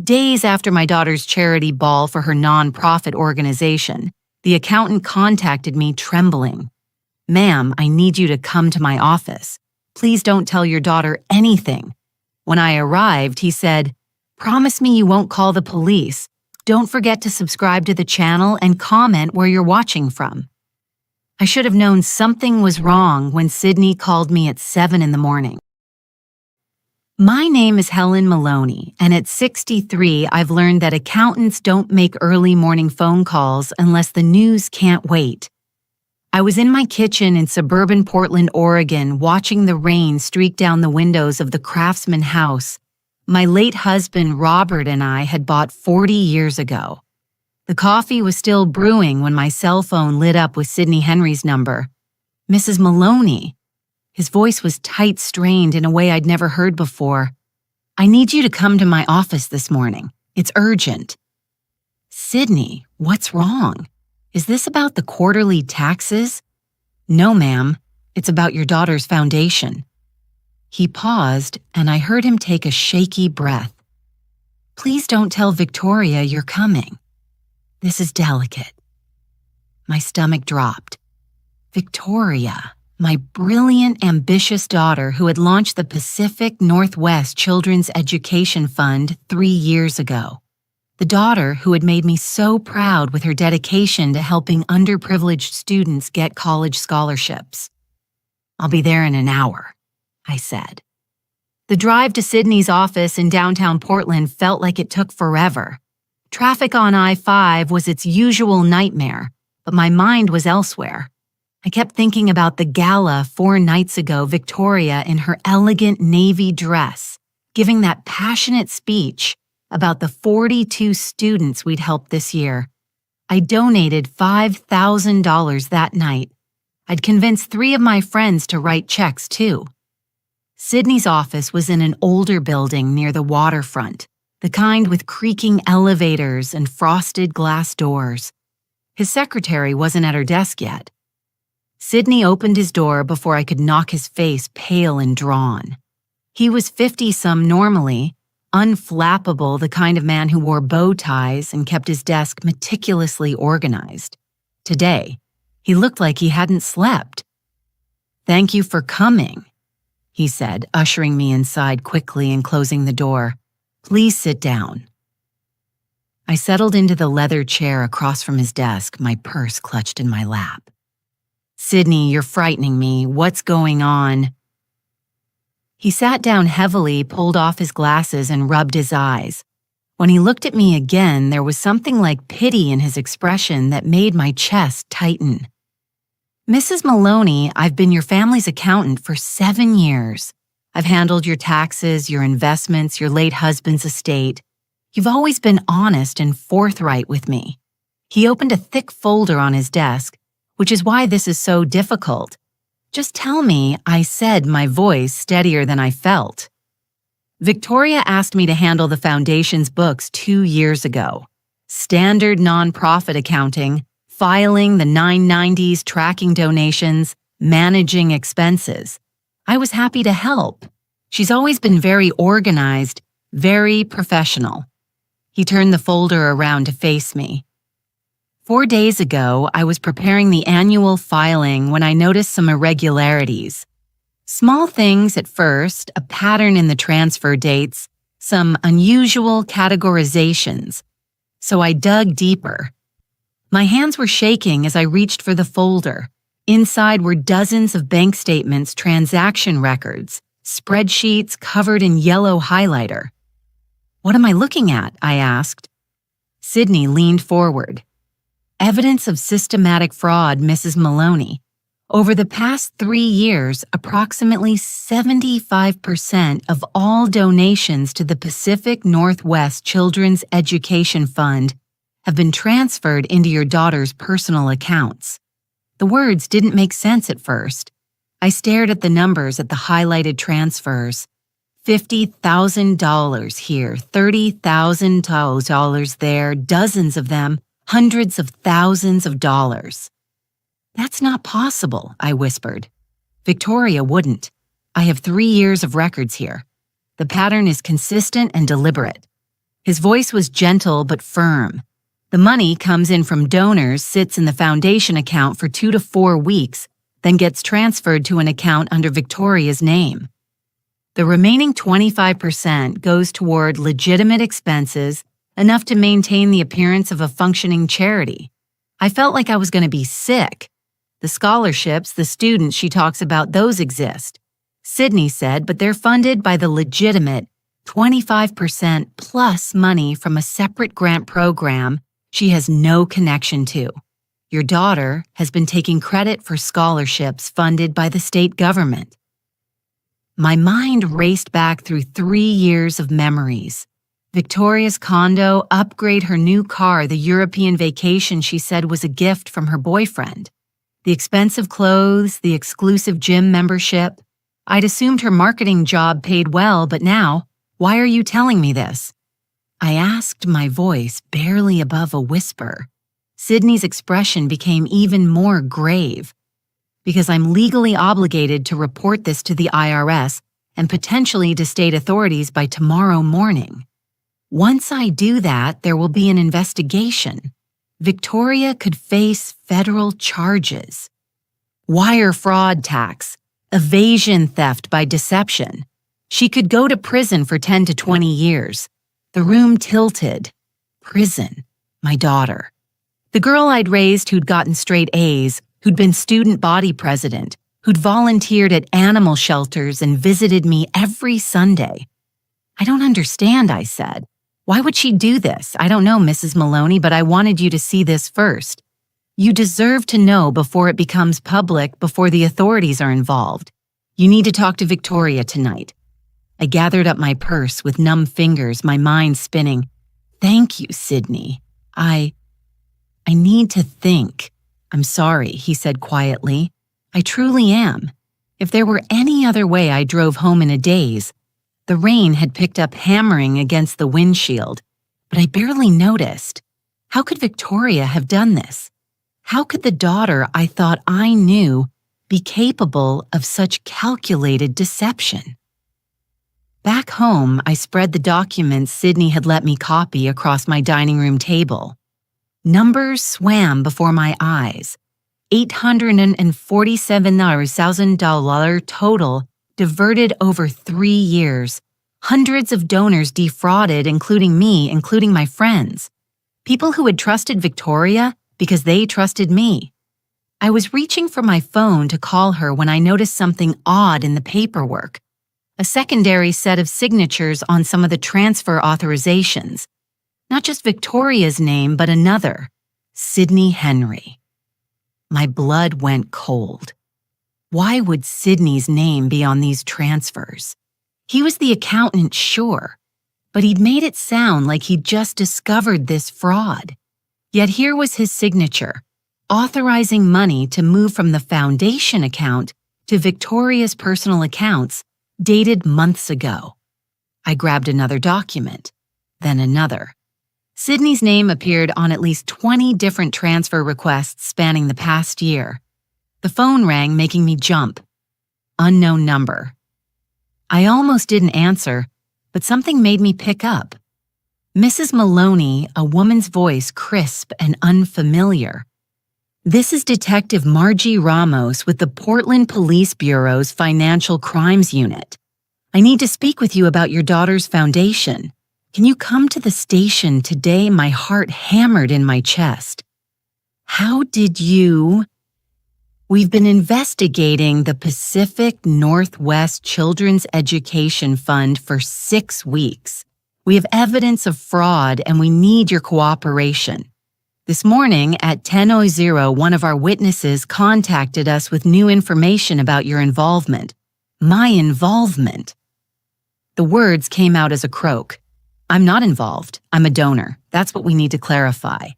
Days after my daughter's charity ball for her nonprofit organization, the accountant contacted me trembling. "Ma'am, I need you to come to my office. Please don't tell your daughter anything." When I arrived, he said, "Promise me you won't call the police. Don't forget to subscribe to the channel and comment where you're watching from." I should have known something was wrong when Sydney called me at 7 in the morning. My name is Helen Maloney, and at 63, I've learned that accountants don't make early morning phone calls unless the news can't wait. I was in my kitchen in suburban Portland, Oregon, watching the rain streak down the windows of the Craftsman house my late husband Robert and I had bought 40 years ago. The coffee was still brewing when my cell phone lit up with Sidney Henry's number. "Mrs. Maloney." His voice was tight, strained in a way I'd never heard before. "I need you to come to my office this morning. It's urgent." "Sidney, what's wrong? Is this about the quarterly taxes?" "No, ma'am. It's about your daughter's foundation." He paused, and I heard him take a shaky breath. "Please don't tell Victoria you're coming. This is delicate." My stomach dropped. Victoria, my brilliant, ambitious daughter who had launched the Pacific Northwest Children's Education Fund 3 years ago. The daughter who had made me so proud with her dedication to helping underprivileged students get college scholarships. "I'll be there in an hour," I said. The drive to Sydney's office in downtown Portland felt like it took forever. Traffic on I-5 was its usual nightmare, but my mind was elsewhere. I kept thinking about the gala 4 nights ago, Victoria in her elegant navy dress, giving that passionate speech about the 42 students we'd helped this year. I donated $5,000 that night. I'd convinced 3 of my friends to write checks, too. Sydney's office was in an older building near the waterfront, the kind with creaking elevators and frosted glass doors. His secretary wasn't at her desk yet. Sydney opened his door before I could knock his face pale and drawn. He was 50-some normally, unflappable, the kind of man who wore bow ties and kept his desk meticulously organized. Today, he looked like he hadn't slept. "Thank you for coming," he said, ushering me inside quickly and closing the door. "Please sit down." I settled into the leather chair across from his desk, my purse clutched in my lap. "Sydney, you're frightening me. What's going on?" He sat down heavily, pulled off his glasses, and rubbed his eyes. When he looked at me again, there was something like pity in his expression that made my chest tighten. "Mrs. Maloney, I've been your family's accountant for 7 years. I've handled your taxes, your investments, your late husband's estate. You've always been honest and forthright with me." He opened a thick folder on his desk, "which is why this is so difficult. Just tell me," I said, my voice steadier than I felt. "Victoria asked me to handle the foundation's books 2 years ago. Standard nonprofit accounting, filing the 990s, tracking donations, managing expenses. I was happy to help. She's always been very organized, very professional." He turned the folder around to face me. 4 days ago, I was preparing the annual filing when I noticed some irregularities. Small things at first, a pattern in the transfer dates, some unusual categorizations. So I dug deeper. My hands were shaking as I reached for the folder. Inside were dozens of bank statements, transaction records, spreadsheets covered in yellow highlighter. "What am I looking at?" I asked. Sydney leaned forward. "Evidence of systematic fraud, Mrs. Maloney. Over the past 3 years, approximately 75% of all donations to the Pacific Northwest Children's Education Fund have been transferred into your daughter's personal accounts." The words didn't make sense at first. I stared at the numbers at the highlighted transfers. $50,000 here, $30,000 there, dozens of them, hundreds of thousands of dollars. "That's not possible," I whispered. "Victoria wouldn't. I have 3 years of records here. The pattern is consistent and deliberate." His voice was gentle but firm. The money comes in from donors, sits in the foundation account for 2 to 4 weeks, then gets transferred to an account under Victoria's name. The remaining 25% goes toward legitimate expenses, enough to maintain the appearance of a functioning charity. I felt like I was going to be sick. The scholarships, the students she talks about, those exist. Sydney said, but they're funded by the legitimate 25% plus money from a separate grant program she has no connection to. Your daughter has been taking credit for scholarships funded by the state government. My mind raced back through 3 years of memories. Victoria's condo, upgrade her new car, the European vacation she said was a gift from her boyfriend, the expensive clothes, the exclusive gym membership. I'd assumed her marketing job paid well, but now, why are you telling me this? I asked, my voice barely above a whisper. Sydney's expression became even more grave. Because I'm legally obligated to report this to the IRS and potentially to state authorities by tomorrow morning. Once I do that, there will be an investigation. Victoria could face federal charges. Wire fraud tax, evasion theft by deception. She could go to prison for 10 to 20 years. The room tilted. Prison. My daughter. The girl I'd raised who'd gotten straight A's, who'd been student body president, who'd volunteered at animal shelters and visited me every Sunday. I don't understand, I said. Why would she do this? I don't know, Mrs. Maloney, but I wanted you to see this first. You deserve to know before it becomes public, before the authorities are involved. You need to talk to Victoria tonight. I gathered up my purse with numb fingers, my mind spinning. Thank you, Sydney. I need to think. I'm sorry, he said quietly. I truly am. If there were any other way, I drove home in a daze. The rain had picked up hammering against the windshield, but I barely noticed. How could Victoria have done this? How could the daughter I thought I knew be capable of such calculated deception? Back home, I spread the documents Sydney had let me copy across my dining room table. Numbers swam before my eyes. $847,000 total diverted over 3 years. Hundreds of donors defrauded, including me, including my friends. People who had trusted Victoria because they trusted me. I was reaching for my phone to call her when I noticed something odd in the paperwork. A secondary set of signatures on some of the transfer authorizations. Not just Victoria's name, but another, Sydney Henry. My blood went cold. Why would Sydney's name be on these transfers? He was the accountant, sure, but he'd made it sound like he'd just discovered this fraud. Yet here was his signature, authorizing money to move from the foundation account to Victoria's personal accounts, dated months ago. I grabbed another document, then another. Sydney's name appeared on at least 20 different transfer requests spanning the past year. The phone rang, making me jump. Unknown number. I almost didn't answer, but something made me pick up. Mrs. Maloney, a woman's voice crisp and unfamiliar. This is Detective Margie Ramos with the Portland Police Bureau's Financial Crimes Unit. I need to speak with you about your daughter's foundation. Can you come to the station today? My heart hammered in my chest. How did you... We've been investigating the Pacific Northwest Children's Education Fund for 6 weeks. We have evidence of fraud and we need your cooperation. This morning at 10:00, one of our witnesses contacted us with new information about your involvement. My involvement. The words came out as a croak. I'm not involved. I'm a donor. That's what we need to clarify.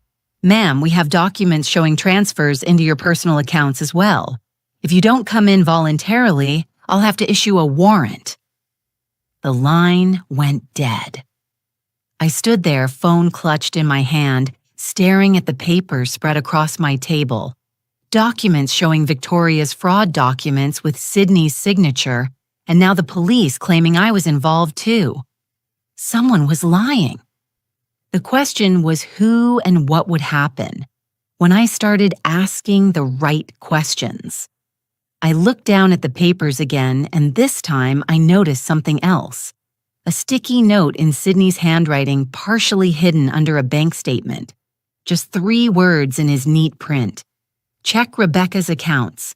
Ma'am, we have documents showing transfers into your personal accounts as well. If you don't come in voluntarily, I'll have to issue a warrant. The line went dead. I stood there, phone clutched in my hand, staring at the papers spread across my table. Documents showing Victoria's fraud documents with Sydney's signature, and now the police claiming I was involved too. Someone was lying. The question was who and what would happen when I started asking the right questions. I looked down at the papers again, and this time I noticed something else. A sticky note in Sydney's handwriting partially hidden under a bank statement. Just 3 words in his neat print. Check Rebecca's accounts.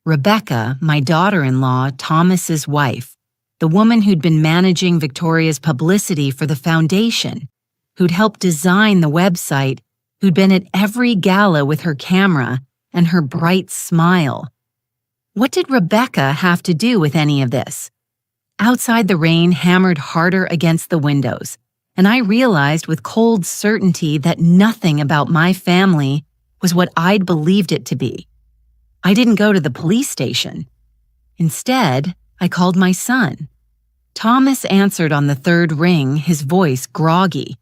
Rebecca, my daughter-in-law, Thomas's wife, the woman who'd been managing Victoria's publicity for the foundation, who'd helped design the website, who'd been at every gala with her camera and her bright smile. What did Rebecca have to do with any of this? Outside, the rain hammered harder against the windows, and I realized with cold certainty that nothing about my family was what I'd believed it to be. I didn't go to the police station. Instead, I called my son. Thomas answered on the 3rd ring, his voice groggy.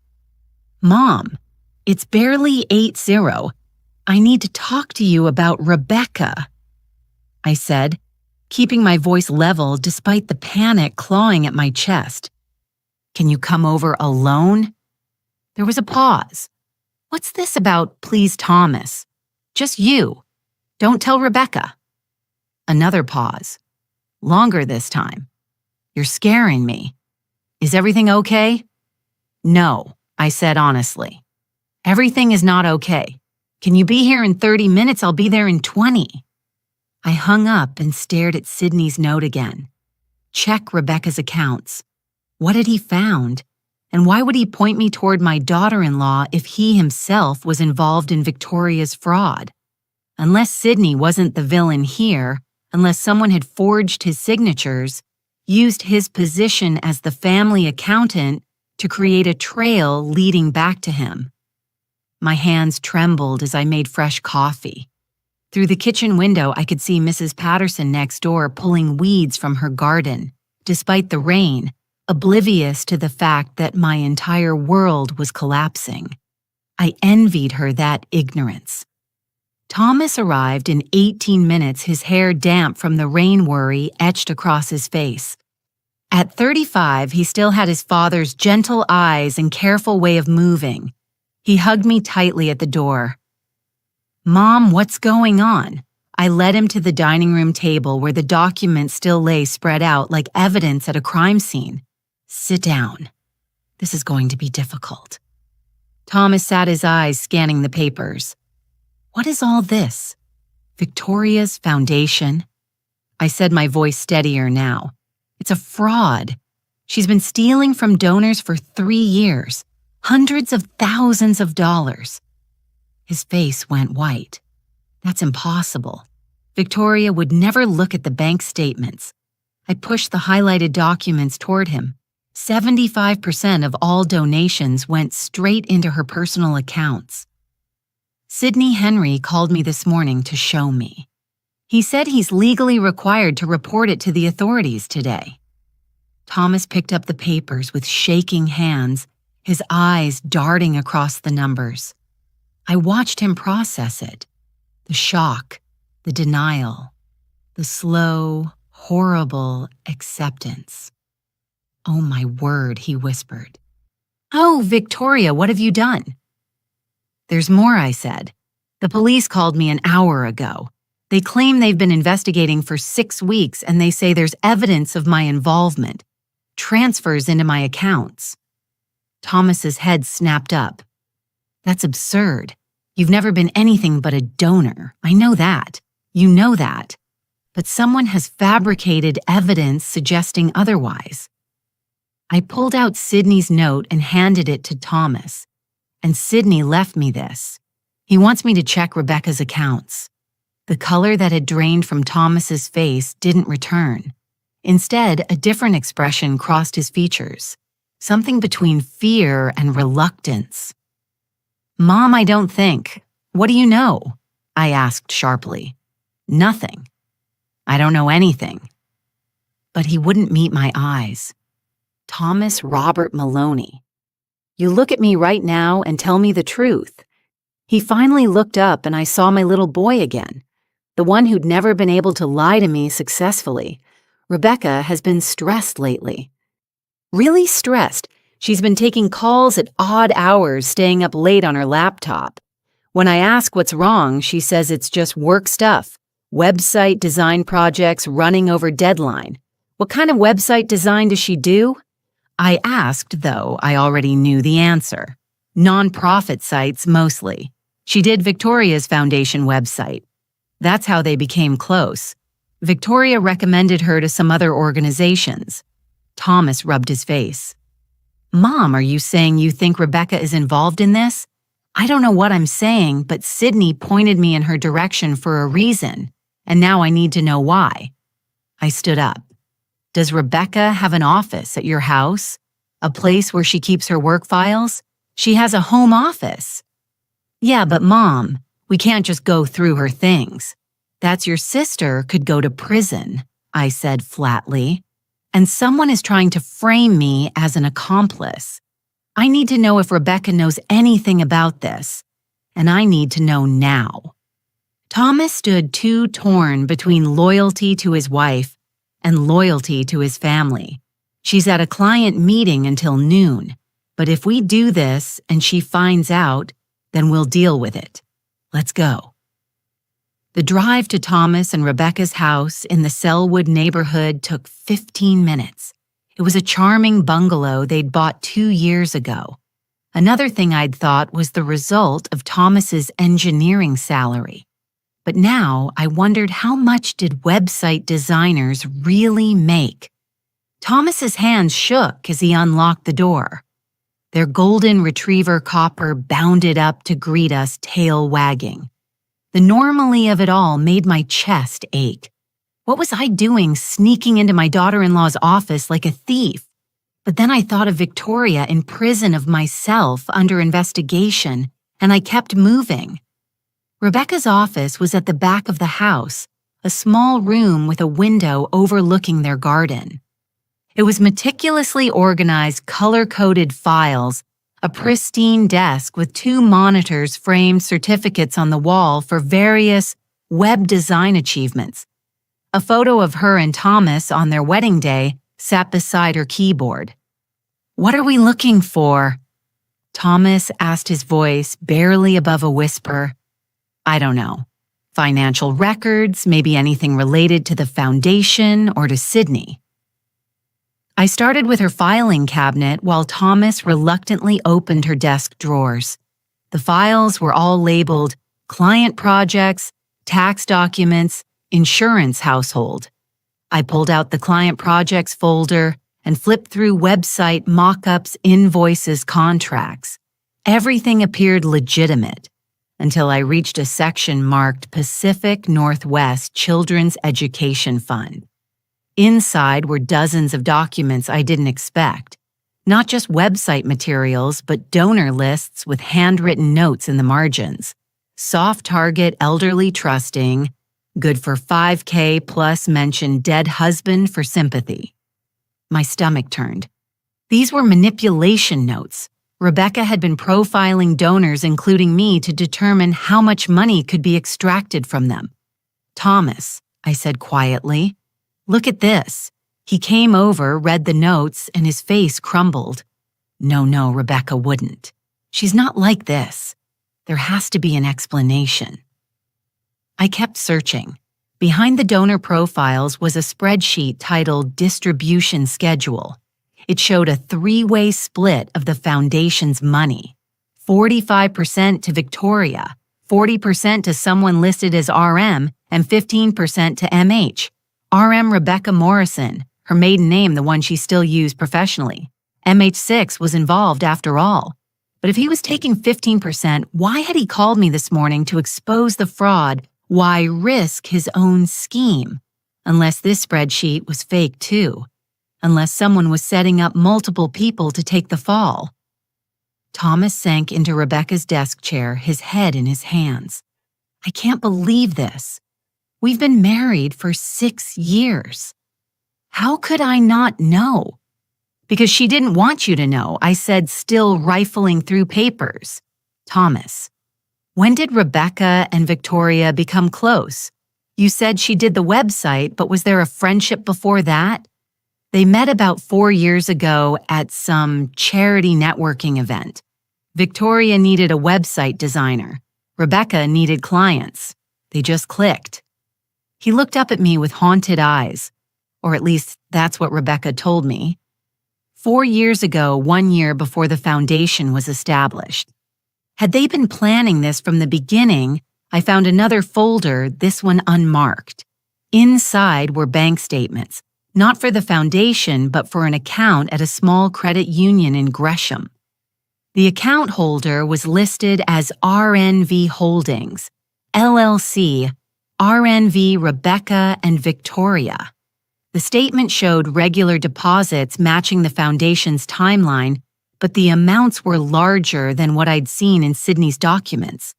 "Mom, it's barely 8:0. I need to talk to you about Rebecca," I said, keeping my voice level despite the panic clawing at my chest. "Can you come over alone?" There was a pause. "What's this about, please, Thomas? Just you. Don't tell Rebecca." Another pause. Longer this time. "You're scaring me. Is everything okay?" "No," I said honestly. "Everything is not okay. Can you be here in 30 minutes? I'll be there in 20. I hung up and stared at Sydney's note again. Check Rebecca's accounts. What had he found? And why would he point me toward my daughter-in-law if he himself was involved in Victoria's fraud? Unless Sydney wasn't the villain here, unless someone had forged his signatures, used his position as the family accountant to create a trail leading back to him. My hands trembled as I made fresh coffee. Through the kitchen window, I could see Mrs. Patterson next door pulling weeds from her garden, despite the rain, oblivious to the fact that my entire world was collapsing. I envied her that ignorance. Thomas arrived in 18 minutes, his hair damp from the rain worry etched across his face. At 35, he still had his father's gentle eyes and careful way of moving. He hugged me tightly at the door. "Mom, what's going on?" I led him to the dining room table where the documents still lay spread out like evidence at a crime scene. "Sit down. This is going to be difficult." Thomas sat his eyes scanning the papers. "What is all this? Victoria's foundation?" I said, my voice steadier now. "It's a fraud. She's been stealing from donors for 3 years, hundreds of thousands of dollars." His face went white. "That's impossible. Victoria would never look at the bank statements." I pushed the highlighted documents toward him. 75% of all donations went straight into her personal accounts. Sidney Henry called me this morning to show me. He said he's legally required to report it to the authorities today. Thomas picked up the papers with shaking hands, his eyes darting across the numbers. I watched him process it. The shock, the denial, the slow, horrible acceptance. "Oh my word," he whispered. "Oh, Victoria, what have you done?" "There's more," I said. "The police called me an hour ago. They claim they've been investigating for 6 weeks, and they say there's evidence of my involvement, transfers into my accounts." Thomas's head snapped up. "That's absurd. You've never been anything but a donor. I know that. You know that. But someone has fabricated evidence suggesting otherwise." I pulled out Sydney's note and handed it to Thomas. "And Sydney left me this. He wants me to check Rebecca's accounts." The color that had drained from Thomas's face didn't return. Instead, a different expression crossed his features. Something between fear and reluctance. "Mom, I don't think. What do you know?" I asked sharply. "Nothing. I don't know anything." But he wouldn't meet my eyes. Thomas Robert Maloney. "You look at me right now and tell me the truth." He finally looked up and I saw my little boy again, the one who'd never been able to lie to me successfully. "Rebecca has been stressed lately." "Really stressed? She's been taking calls at odd hours, staying up late on her laptop. When I ask what's wrong, she says it's just work stuff. Website design projects running over deadline. What kind of website design does she do? I asked, though I already knew the answer. Nonprofit sites, mostly. She did Victoria's foundation website. That's how they became close. Victoria recommended her to some other organizations. Thomas rubbed his face. Mom, are you saying you think Rebecca is involved in this? I don't know what I'm saying, but Sydney pointed me in her direction for a reason, and now I need to know why. I stood up. Does Rebecca have an office at your house? A place where she keeps her work files? She has a home office. Yeah, but Mom, we can't just go through her things. That's your sister could go to prison, I said flatly. And someone is trying to frame me as an accomplice. I need to know if Rebecca knows anything about this, and I need to know now. Thomas stood too torn between loyalty to his wife and loyalty to his family. She's at a client meeting until noon, but if we do this and she finds out, then we'll deal with it. Let's go. The drive to Thomas and Rebecca's house in the Selwood neighborhood took 15 minutes. It was a charming bungalow they'd bought 2 years ago. Another thing I'd thought was the result of Thomas's engineering salary. But now I wondered how much did website designers really make? Thomas's hands shook as he unlocked the door. Their golden retriever copper bounded up to greet us, tail wagging. The normally of it all made my chest ache. What was I doing sneaking into my daughter-in-law's office like a thief? But then I thought of Victoria in prison of myself under investigation, and I kept moving. Rebecca's office was at the back of the house, a small room with a window overlooking their garden. It was meticulously organized, color-coded files, a pristine desk with 2 monitors framed certificates on the wall for various web design achievements. A photo of her and Thomas on their wedding day sat beside her keyboard. What are we looking for? Thomas asked, his voice barely above a whisper. I don't know. Financial records, maybe anything related to the foundation or to Sydney. I started with her filing cabinet while Thomas reluctantly opened her desk drawers. The files were all labeled client projects, tax documents, insurance household. I pulled out the client projects folder and flipped through website mock-ups, invoices, contracts. Everything appeared legitimate until I reached a section marked Pacific Northwest Children's Education Fund. Inside were dozens of documents I didn't expect. Not just website materials, but donor lists with handwritten notes in the margins. Soft target elderly trusting, good for $5,000 plus mention dead husband for sympathy. My stomach turned. These were manipulation notes. Rebecca had been profiling donors, including me, to determine how much money could be extracted from them. Thomas, I said quietly, look at this. He came over, read the notes, and his face crumbled. No, Rebecca wouldn't. She's not like this. There has to be an explanation. I kept searching. Behind the donor profiles was a spreadsheet titled Distribution Schedule. It showed a 3-way split of the foundation's money. 45% to Victoria, 40% to someone listed as RM, and 15% to MH. RM Rebecca Morrison, her maiden name the one she still used professionally. MH6 was involved after all. But if he was taking 15%, why had he called me this morning to expose the fraud? Why risk his own scheme? Unless this spreadsheet was fake too. Unless someone was setting up multiple people to take the fall. Thomas sank into Rebecca's desk chair, his head in his hands. I can't believe this. We've been married for 6 years. How could I not know? Because she didn't want you to know, I said, still rifling through papers. Thomas, when did Rebecca and Victoria become close? You said she did the website, but was there a friendship before that? They met about 4 years ago at some charity networking event. Victoria needed a website designer. Rebecca needed clients. They just clicked. He looked up at me with haunted eyes, or at least that's what Rebecca told me. 4 years ago, 1 year before the foundation was established. Had they been planning this from the beginning, I found another folder, this one unmarked. Inside were bank statements, not for the foundation, but for an account at a small credit union in Gresham. The account holder was listed as RNV Holdings, LLC, RNV Rebecca and Victoria. The statement showed regular deposits matching the foundation's timeline, but the amounts were larger than what I'd seen in Sydney's documents.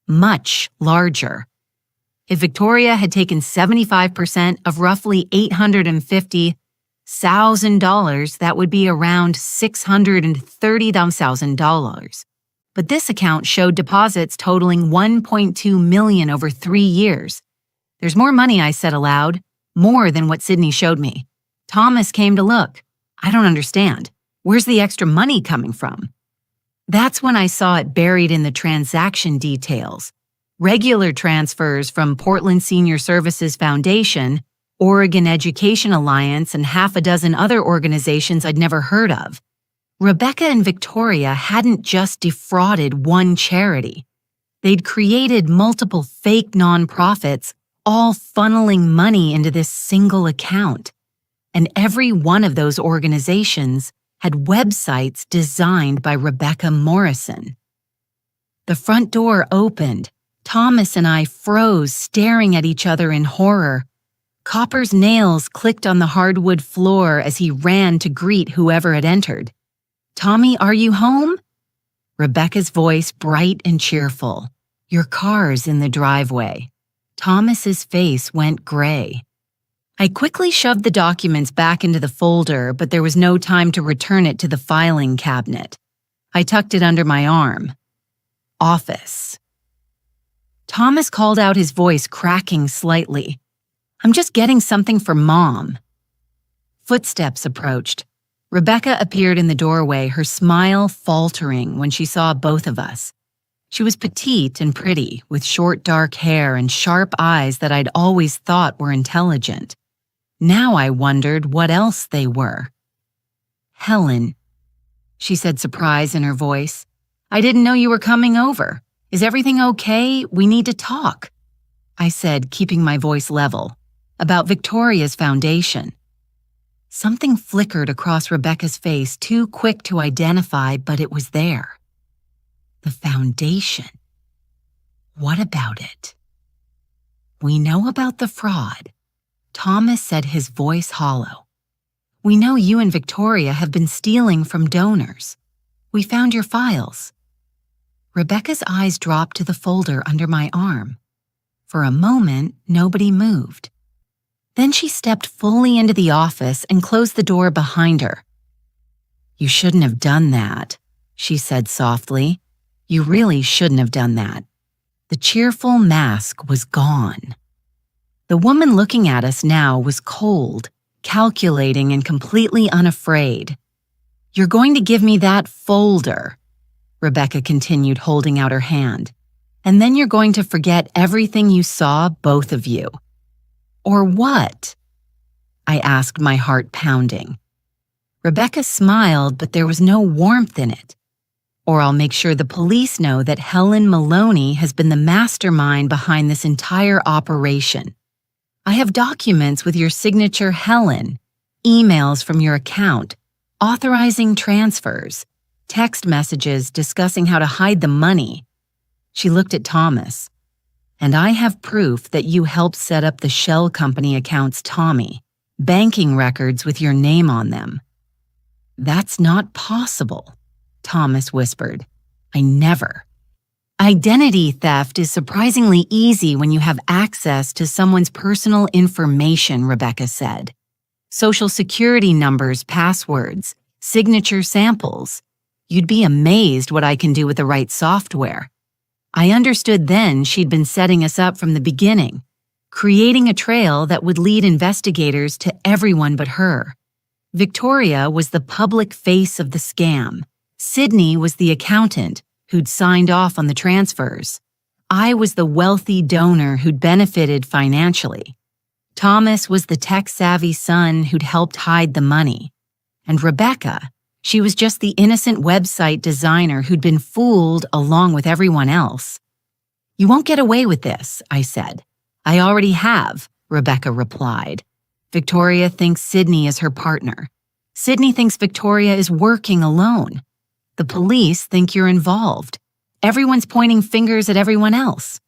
Much larger. If Victoria had taken 75% of roughly $850,000, that would be around $630,000. But this account showed deposits totaling $1.2 million over 3 years. There's more money, I said aloud, more than what Sydney showed me. Thomas came to look. I don't understand. Where's the extra money coming from? That's when I saw it buried in the transaction details. Regular transfers from Portland Senior Services Foundation, Oregon Education Alliance, and half a dozen other organizations I'd never heard of. Rebecca and Victoria hadn't just defrauded one charity. They'd created multiple fake nonprofits, all funneling money into this single account. And every one of those organizations had websites designed by Rebecca Morrison. The front door opened. Thomas and I froze, staring at each other in horror. Copper's nails clicked on the hardwood floor as he ran to greet whoever had entered. "Tommy, are you home?" Rebecca's voice bright and cheerful. "Your car's in the driveway." Thomas's face went gray. I quickly shoved the documents back into the folder, but there was no time to return it to the filing cabinet. I tucked it under my arm. "Office." Thomas called out, his voice cracking slightly. "I'm just getting something for Mom." Footsteps approached. Rebecca appeared in the doorway, her smile faltering when she saw both of us. She was petite and pretty, with short dark hair and sharp eyes that I'd always thought were intelligent. Now I wondered what else they were. "Helen," she said, surprise in her voice. "I didn't know you were coming over. Is everything okay? We need to talk," I said, keeping my voice level. "About Victoria's foundation." Something flickered across Rebecca's face, too quick to identify, but it was there. The foundation. What about it? "We know about the fraud," Thomas said, his voice hollow. "We know you and Victoria have been stealing from donors. We found your files." Rebecca's eyes dropped to the folder under my arm. For a moment, nobody moved. Then she stepped fully into the office and closed the door behind her. "You shouldn't have done that," she said softly. "You really shouldn't have done that." The cheerful mask was gone. The woman looking at us now was cold, calculating, and completely unafraid. "You're going to give me that folder," Rebecca continued, holding out her hand. "And then you're going to forget everything you saw, both of you." "Or what?" I asked, my heart pounding. Rebecca smiled, but there was no warmth in it. "Or I'll make sure the police know that Helen Maloney has been the mastermind behind this entire operation. I have documents with your signature, Helen, emails from your account, authorizing transfers, text messages discussing how to hide the money." She looked at Thomas. "And I have proof that you helped set up the shell company accounts, Tommy, banking records with your name on them." "That's not possible," Thomas whispered. "I never." "Identity theft is surprisingly easy when you have access to someone's personal information," Rebecca said. "Social security numbers, passwords, signature samples. You'd be amazed what I can do with the right software." I understood then she'd been setting us up from the beginning, creating a trail that would lead investigators to everyone but her. Victoria was the public face of the scam. Sydney was the accountant who'd signed off on the transfers. I was the wealthy donor who'd benefited financially. Thomas was the tech-savvy son who'd helped hide the money. And Rebecca, she was just the innocent website designer who'd been fooled along with everyone else. "You won't get away with this," I said. "I already have," Rebecca replied. "Victoria thinks Sydney is her partner. Sydney thinks Victoria is working alone. The police think you're involved. Everyone's pointing fingers at everyone else.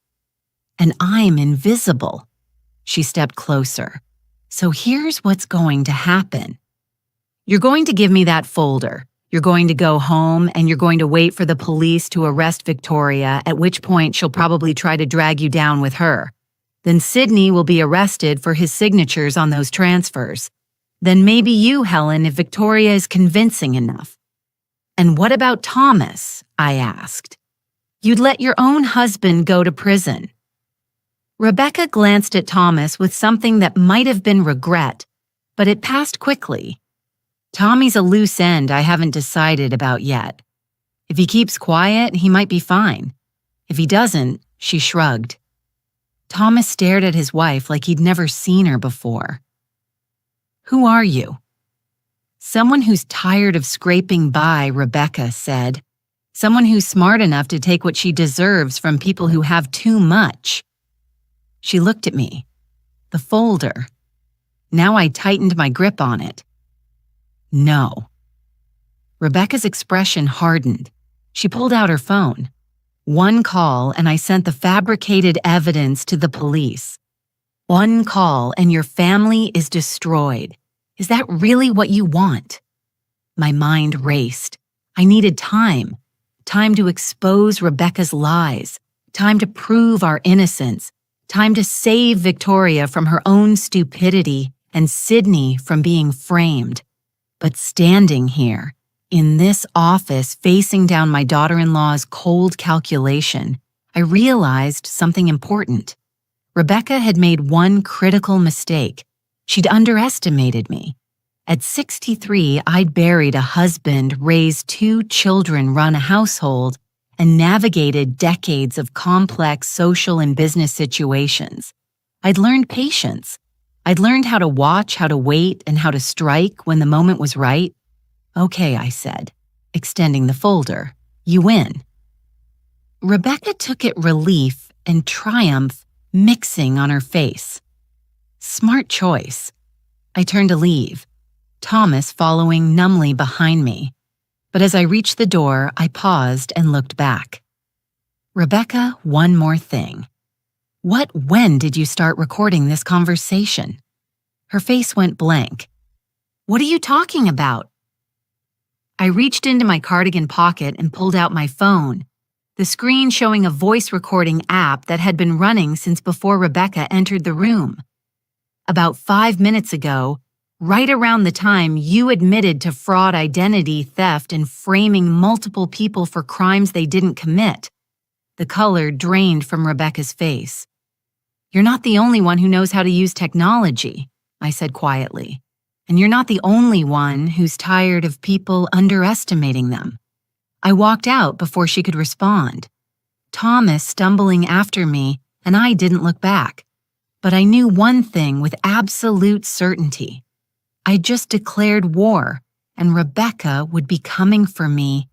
And I'm invisible." She stepped closer. "So here's what's going to happen. You're going to give me that folder. You're going to go home and you're going to wait for the police to arrest Victoria, at which point she'll probably try to drag you down with her. Then Sydney will be arrested for his signatures on those transfers. Then maybe you, Helen, if Victoria is convincing enough." "And what about Thomas?" I asked. "You'd let your own husband go to prison." Rebecca glanced at Thomas with something that might have been regret, but it passed quickly. "Tommy's a loose end I haven't decided about yet. If he keeps quiet, he might be fine. If he doesn't," she shrugged. Thomas stared at his wife like he'd never seen her before. "Who are you?" "Someone who's tired of scraping by," Rebecca said. "Someone who's smart enough to take what she deserves from people who have too much." She looked at me. The folder. Now I tightened my grip on it. "No." Rebecca's expression hardened. She pulled out her phone. "One call and I sent the fabricated evidence to the police. One call and your family is destroyed. Is that really what you want?" My mind raced. I needed time. Time to expose Rebecca's lies. Time to prove our innocence. Time to save Victoria from her own stupidity and Sydney from being framed. But standing here, in this office facing down my daughter-in-law's cold calculation, I realized something important. Rebecca had made one critical mistake. She'd underestimated me. At 63, I'd buried a husband, raised 2 children, run a household, and navigated decades of complex social and business situations. I'd learned patience. I'd learned how to watch, how to wait, and how to strike when the moment was right. "Okay," I said, extending the folder. "You win." Rebecca took it, relief and triumph mixing on her face. Smart choice. I turned to leave, Thomas following numbly behind me. But as I reached the door, I paused and looked back. "Rebecca, one more thing. When did you start recording this conversation?" Her face went blank. "What are you talking about?" I reached into my cardigan pocket and pulled out my phone, the screen showing a voice recording app that had been running since before Rebecca entered the room. "About 5 minutes ago, right around the time you admitted to fraud, identity theft, and framing multiple people for crimes they didn't commit." The color drained from Rebecca's face. "You're not the only one who knows how to use technology," I said quietly. "And you're not the only one who's tired of people underestimating them." I walked out before she could respond. Thomas stumbling after me, and I didn't look back. But I knew one thing with absolute certainty. I just declared war, and Rebecca would be coming for me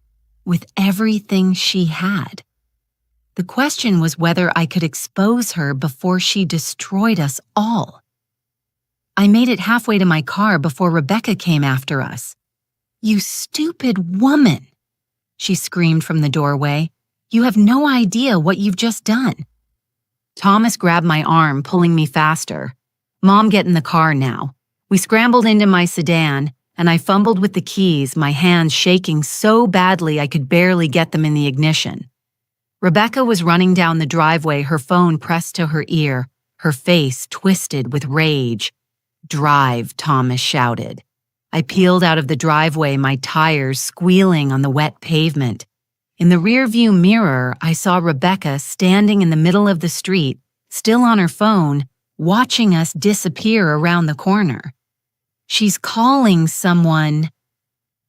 with everything she had. The question was whether I could expose her before she destroyed us all. I made it halfway to my car before Rebecca came after us. "You stupid woman!" she screamed from the doorway. "You have no idea what you've just done." Thomas grabbed my arm, pulling me faster. "Mom, get in the car now." We scrambled into my sedan, and I fumbled with the keys, my hands shaking so badly I could barely get them in the ignition. Rebecca was running down the driveway, her phone pressed to her ear, her face twisted with rage. "Drive," Thomas shouted. I peeled out of the driveway, my tires squealing on the wet pavement. In the rearview mirror, I saw Rebecca standing in the middle of the street, still on her phone, watching us disappear around the corner. She's calling someone.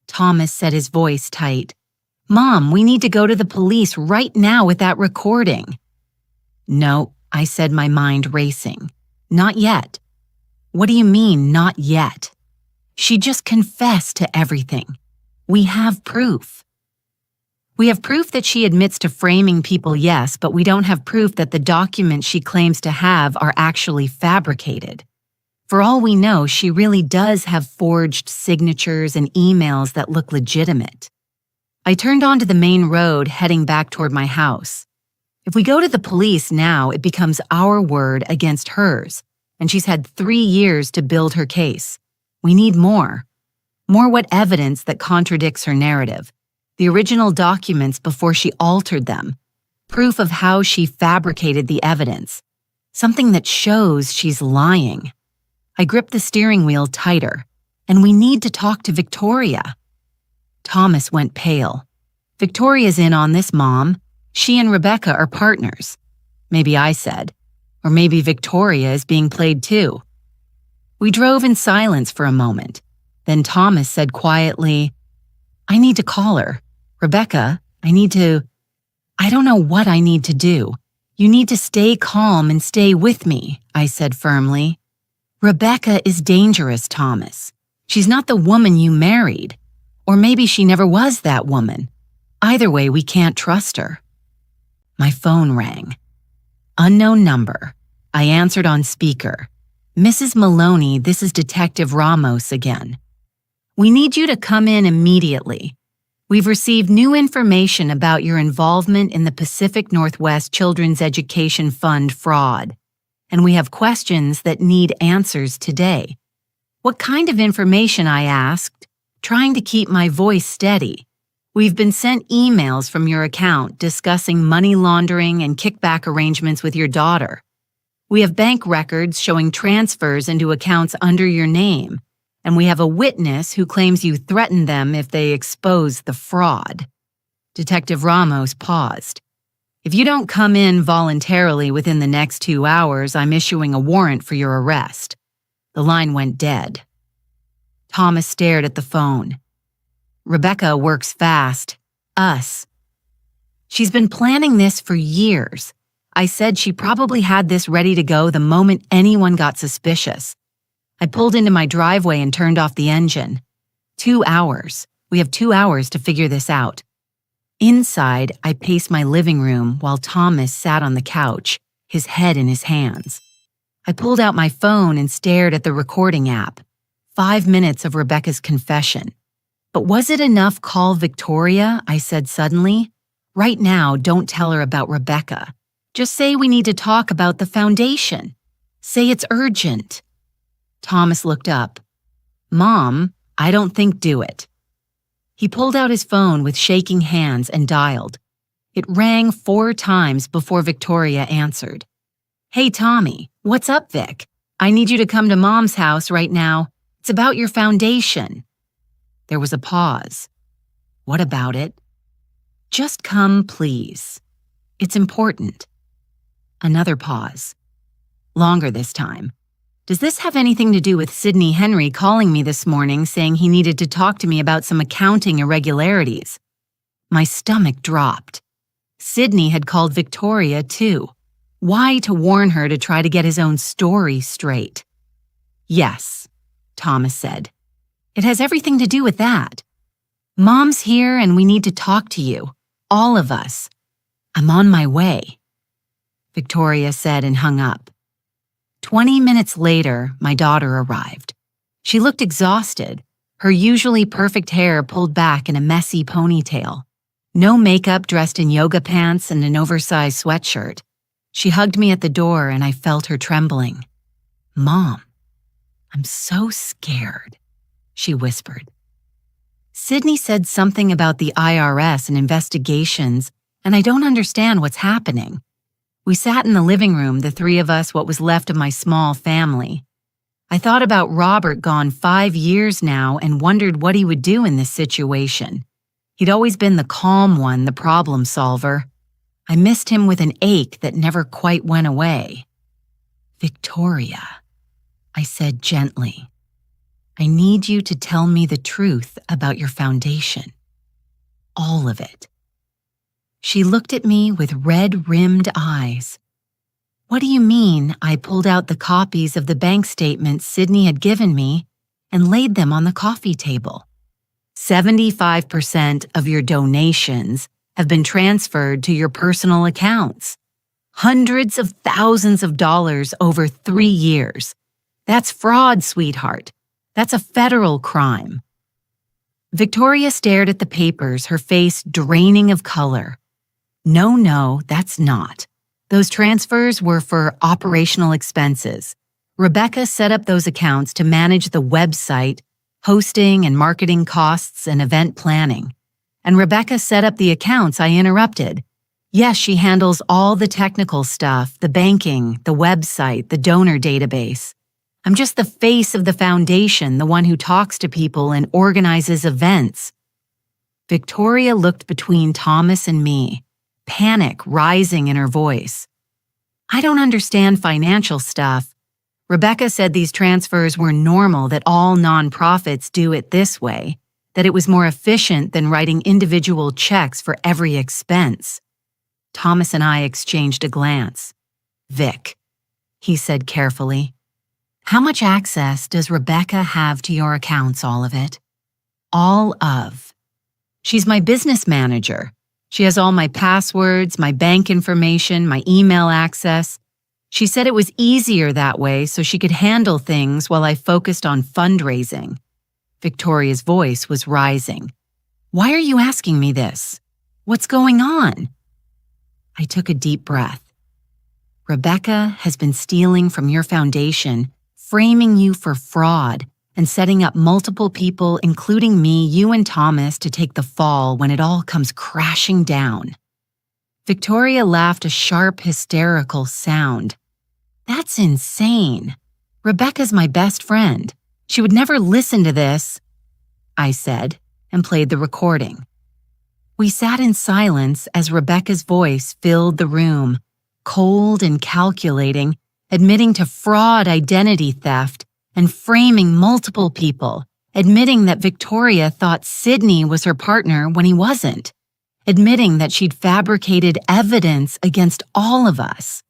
Thomas said, his voice tight. Mom, we need to go to the police right now with that recording. No, I said, my mind racing. Not yet. What do you mean, not yet? She just confessed to everything. We have proof. We have proof that she admits to framing people, yes, but we don't have proof that the documents she claims to have are actually fabricated. For all we know, she really does have forged signatures and emails that look legitimate. I turned onto the main road, heading back toward my house. If we go to the police now, it becomes our word against hers, and she's had 3 years to build her case. We need more. More what evidence that contradicts her narrative. The original documents before she altered them. Proof of how she fabricated the evidence. Something that shows she's lying. I gripped the steering wheel tighter. And we need to talk to Victoria. Thomas went pale. Victoria's in on this, Mom. She and Rebecca are partners. Maybe I said. Or maybe Victoria is being played too. We drove in silence for a moment. Then Thomas said quietly, I need to call her. Rebecca, I don't know what I need to do. You need to stay calm and stay with me, I said firmly. Rebecca is dangerous, Thomas. She's not the woman you married. Or maybe she never was that woman. Either way, we can't trust her. My phone rang. Unknown number. I answered on speaker. Mrs. Maloney, this is Detective Ramos again. We need you to come in immediately. We've received new information about your involvement in the Pacific Northwest Children's Education Fund fraud, and we have questions that need answers today. What kind of information, I asked, trying to keep my voice steady. We've been sent emails from your account discussing money laundering and kickback arrangements with your daughter. We have bank records showing transfers into accounts under your name, and we have a witness who claims you threatened them if they expose the fraud. Detective Ramos paused. If you don't come in voluntarily within the next 2 hours, I'm issuing a warrant for your arrest. The line went dead. Thomas stared at the phone. Rebecca works fast. Us. She's been planning this for years. I said she probably had this ready to go the moment anyone got suspicious. I pulled into my driveway and turned off the engine. 2 hours. We have 2 hours to figure this out. Inside, I paced my living room while Thomas sat on the couch, his head in his hands. I pulled out my phone and stared at the recording app. 5 minutes of Rebecca's confession. But was it enough? Call Victoria, I said suddenly. Right now, don't tell her about Rebecca. Just say we need to talk about the foundation. Say it's urgent. Thomas looked up. Mom, I don't think do it. He pulled out his phone with shaking hands and dialed. It rang 4 times before Victoria answered. Hey, Tommy, what's up, Vic? I need you to come to Mom's house right now. It's about your foundation. There was a pause. What about it? Just come, please. It's important. Another pause. Longer this time. Does this have anything to do with Sidney Henry calling me this morning saying he needed to talk to me about some accounting irregularities? My stomach dropped. Sidney had called Victoria, too. Why to warn her to try to get his own story straight? Yes, Thomas said. It has everything to do with that. Mom's here and we need to talk to you. All of us. I'm on my way. Victoria said and hung up. 20 minutes later, my daughter arrived. She looked exhausted, her usually perfect hair pulled back in a messy ponytail. No makeup, dressed in yoga pants and an oversized sweatshirt. She hugged me at the door and I felt her trembling. Mom, I'm so scared, she whispered. Sidney said something about the IRS and investigations, and I don't understand what's happening. We sat in the living room, the 3 of us, what was left of my small family. I thought about Robert, gone 5 years now, and wondered what he would do in this situation. He'd always been the calm one, the problem solver. I missed him with an ache that never quite went away. Victoria, I said gently. I need you to tell me the truth about your foundation. All of it. She looked at me with red-rimmed eyes. What do you mean? I pulled out the copies of the bank statements Sydney had given me and laid them on the coffee table. 75% of your donations have been transferred to your personal accounts. Hundreds of thousands of dollars over 3 years. That's fraud, sweetheart. That's a federal crime. Victoria stared at the papers, her face draining of color. No, that's not. Those transfers were for operational expenses. Rebecca set up those accounts to manage the website, hosting and marketing costs, and event planning. And Rebecca set up the accounts I interrupted. Yes, she handles all the technical stuff, the banking, the website, the donor database. I'm just the face of the foundation, the one who talks to people and organizes events. Victoria looked between Thomas and me, panic rising in her voice. I don't understand financial stuff. Rebecca said these transfers were normal, that all nonprofits do it this way, that it was more efficient than writing individual checks for every expense. Thomas and I exchanged a glance. Vic, he said carefully, how much access does Rebecca have to your accounts, all of it? All of. She's my business manager. She has all my passwords, my bank information, my email access. She said it was easier that way so she could handle things while I focused on fundraising. Victoria's voice was rising. Why are you asking me this? What's going on? I took a deep breath. Rebecca has been stealing from your foundation, framing you for fraud, and setting up multiple people, including me, you and Thomas, to take the fall when it all comes crashing down. Victoria laughed a sharp, hysterical sound. That's insane. Rebecca's my best friend. She would never listen to this, I said, and played the recording. We sat in silence as Rebecca's voice filled the room, cold and calculating, admitting to fraud, identity theft, and framing multiple people, admitting that Victoria thought Sydney was her partner when he wasn't, admitting that she'd fabricated evidence against all of us.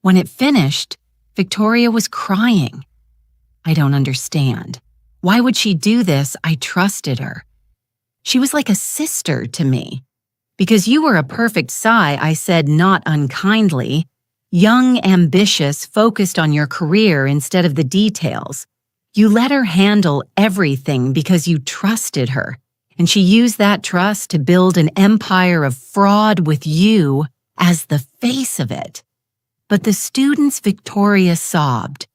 When it finished, Victoria was crying. I don't understand. Why would she do this? I trusted her. She was like a sister to me. Because you were a perfect sigh, I said not unkindly, young, ambitious, focused on your career instead of the details. You let her handle everything because you trusted her, and she used that trust to build an empire of fraud with you as the face of it. But the students, Victoria sobbed.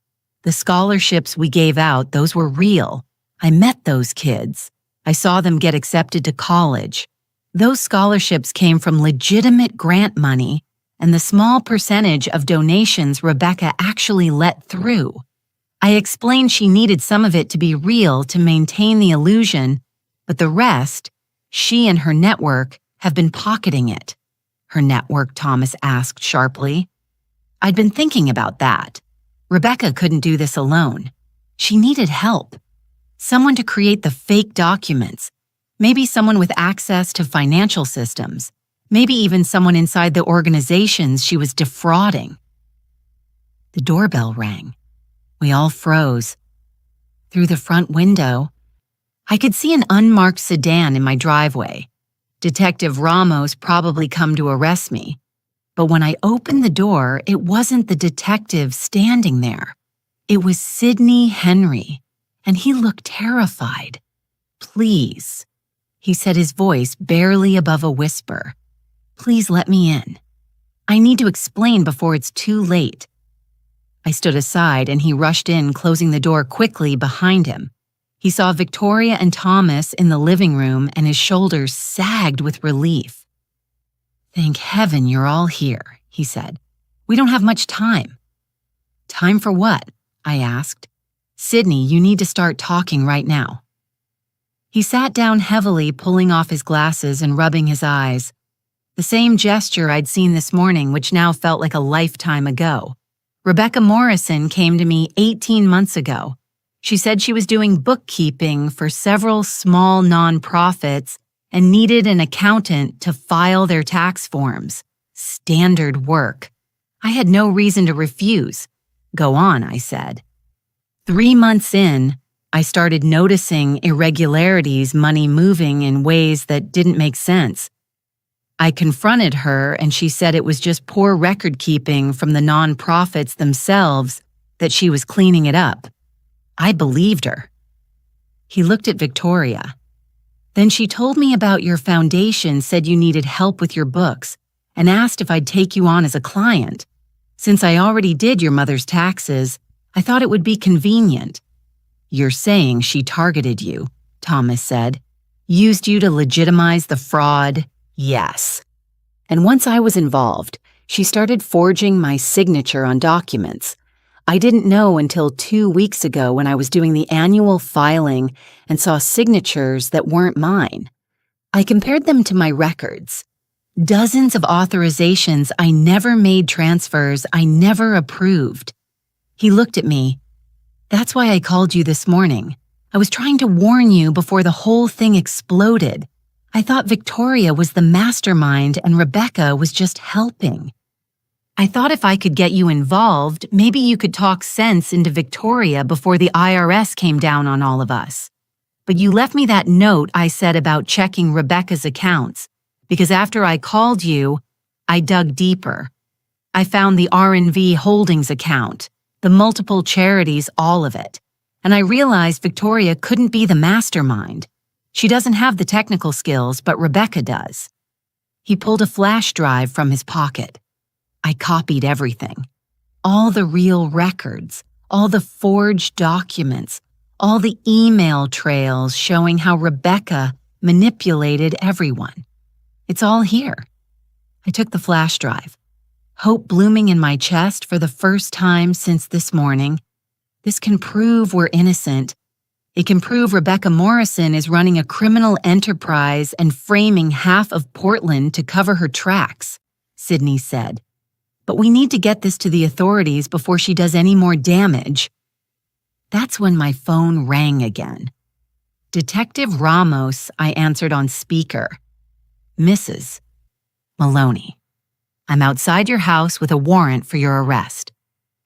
The scholarships we gave out, those were real. I met those kids. I saw them get accepted to college. Those scholarships came from legitimate grant money and the small percentage of donations Rebecca actually let through. I explained she needed some of it to be real to maintain the illusion, but the rest, she and her network, have been pocketing it. Her network, Thomas asked sharply. I'd been thinking about that. Rebecca couldn't do this alone. She needed help. Someone to create the fake documents. Maybe someone with access to financial systems. Maybe even someone inside the organizations she was defrauding. The doorbell rang. We all froze. Through the front window, I could see an unmarked sedan in my driveway. Detective Ramos probably come to arrest me. But when I opened the door, it wasn't the detective standing there. It was Sidney Henry, and he looked terrified. Please, he said, his voice barely above a whisper. Please let me in. I need to explain before it's too late. I stood aside and he rushed in, closing the door quickly behind him. He saw Victoria and Thomas in the living room and his shoulders sagged with relief. Thank heaven you're all here, he said. We don't have much time. Time for what? I asked. Sidney, you need to start talking right now. He sat down heavily, pulling off his glasses and rubbing his eyes. The same gesture I'd seen this morning, which now felt like a lifetime ago. Rebecca Morrison came to me 18 months ago. She said she was doing bookkeeping for several small nonprofits and needed an accountant to file their tax forms. Standard work. I had no reason to refuse. Go on, I said. 3 months in, I started noticing irregularities, money moving in ways that didn't make sense. I confronted her and she said it was just poor record keeping from the nonprofits themselves, that she was cleaning it up. I believed her. He looked at Victoria. Then she told me about your foundation, said you needed help with your books, and asked if I'd take you on as a client. Since I already did your mother's taxes, I thought it would be convenient. You're saying she targeted you, Thomas said. Used you to legitimize the fraud? Yes. And once I was involved, she started forging my signature on documents. I didn't know until 2 weeks ago when I was doing the annual filing and saw signatures that weren't mine. I compared them to my records. Dozens of authorizations I never made, transfers I never approved. He looked at me. That's why I called you this morning. I was trying to warn you before the whole thing exploded. I thought Victoria was the mastermind and Rebecca was just helping. I thought if I could get you involved, maybe you could talk sense into Victoria before the IRS came down on all of us. But you left me that note I said about checking Rebecca's accounts, because after I called you, I dug deeper. I found the R&V Holdings account, the multiple charities, all of it. And I realized Victoria couldn't be the mastermind. She doesn't have the technical skills, but Rebecca does. He pulled a flash drive from his pocket. I copied everything. All the real records, all the forged documents, all the email trails showing how Rebecca manipulated everyone. It's all here. I took the flash drive. Hope blooming in my chest for the first time since this morning. This can prove we're innocent. It can prove Rebecca Morrison is running a criminal enterprise and framing half of Portland to cover her tracks, Sydney said. But we need to get this to the authorities before she does any more damage. That's when my phone rang again. Detective Ramos, I answered on speaker. Mrs. Maloney, I'm outside your house with a warrant for your arrest.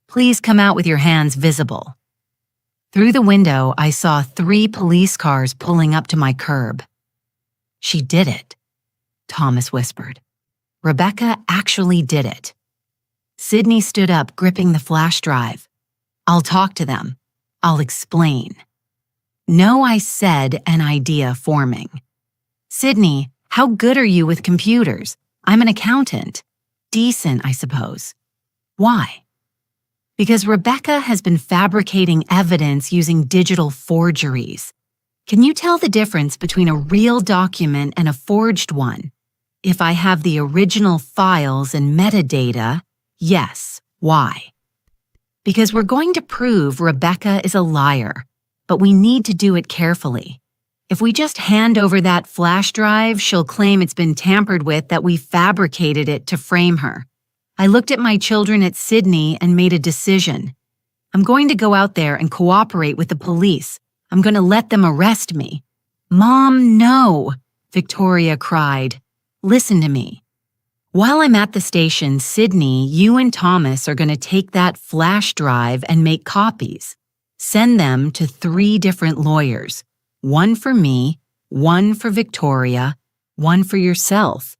Please come out with your hands visible. Through the window, I saw 3 police cars pulling up to my curb. She did it, Thomas whispered. Rebecca actually did it. Sydney stood up, gripping the flash drive. I'll talk to them. I'll explain. No, I said, an idea forming. Sydney, how good are you with computers? I'm an accountant. Decent, I suppose. Why? Because Rebecca has been fabricating evidence using digital forgeries. Can you tell the difference between a real document and a forged one? If I have the original files and metadata, yes. Why? Because we're going to prove Rebecca is a liar, but we need to do it carefully. If we just hand over that flash drive, she'll claim it's been tampered with, that we fabricated it to frame her. I looked at my children at Sydney and made a decision. I'm going to go out there and cooperate with the police. I'm going to let them arrest me. Mom, no, Victoria cried. Listen to me. While I'm at the station, Sydney, you and Thomas are going to take that flash drive and make copies. Send them to 3 different lawyers. 1 for me, 1 for Victoria, 1 for yourself.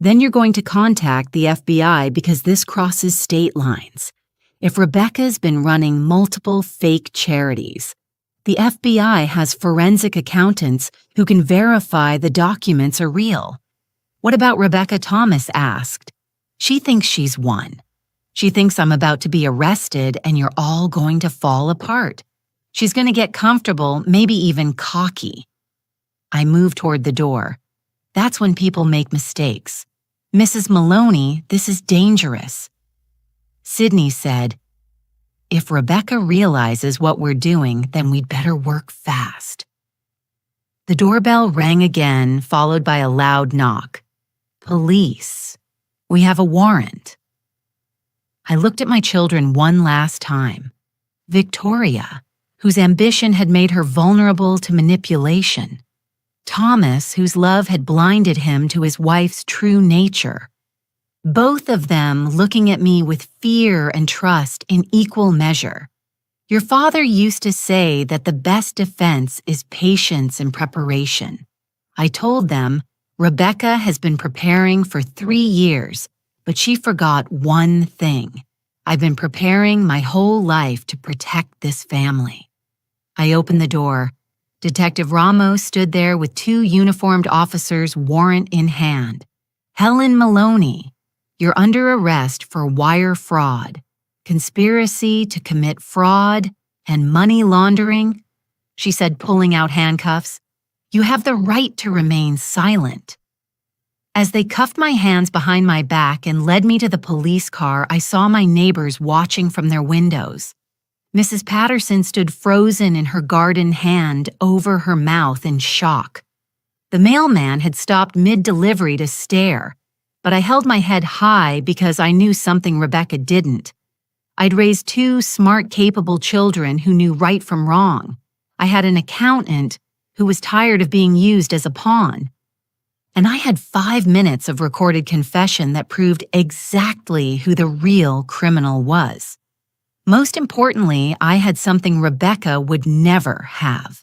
Then you're going to contact the FBI because this crosses state lines. If Rebecca's been running multiple fake charities, the FBI has forensic accountants who can verify the documents are real. What about Rebecca, Thomas asked. She thinks she's won. She thinks I'm about to be arrested and you're all going to fall apart. She's going to get comfortable, maybe even cocky. I moved toward the door. That's when people make mistakes. Mrs. Maloney, this is dangerous. Sydney said, if Rebecca realizes what we're doing, then we'd better work fast. The doorbell rang again, followed by a loud knock. Police. We have a warrant. I looked at my children one last time. Victoria, whose ambition had made her vulnerable to manipulation. Thomas, whose love had blinded him to his wife's true nature. Both of them looking at me with fear and trust in equal measure. Your father used to say that the best defense is patience and preparation. I told them, Rebecca has been preparing for 3 years, but she forgot one thing. I've been preparing my whole life to protect this family. I opened the door. Detective Ramos stood there with 2 uniformed officers, warrant in hand. Helen Maloney, you're under arrest for wire fraud, conspiracy to commit fraud, and money laundering, she said, pulling out handcuffs. You have the right to remain silent. As they cuffed my hands behind my back and led me to the police car, I saw my neighbors watching from their windows. Mrs. Patterson stood frozen in her garden hand over her mouth in shock. The mailman had stopped mid-delivery to stare, but I held my head high because I knew something Rebecca didn't. I'd raised 2 smart, capable children who knew right from wrong. I had an accountant who was tired of being used as a pawn. And I had 5 minutes of recorded confession that proved exactly who the real criminal was. Most importantly, I had something Rebecca would never have.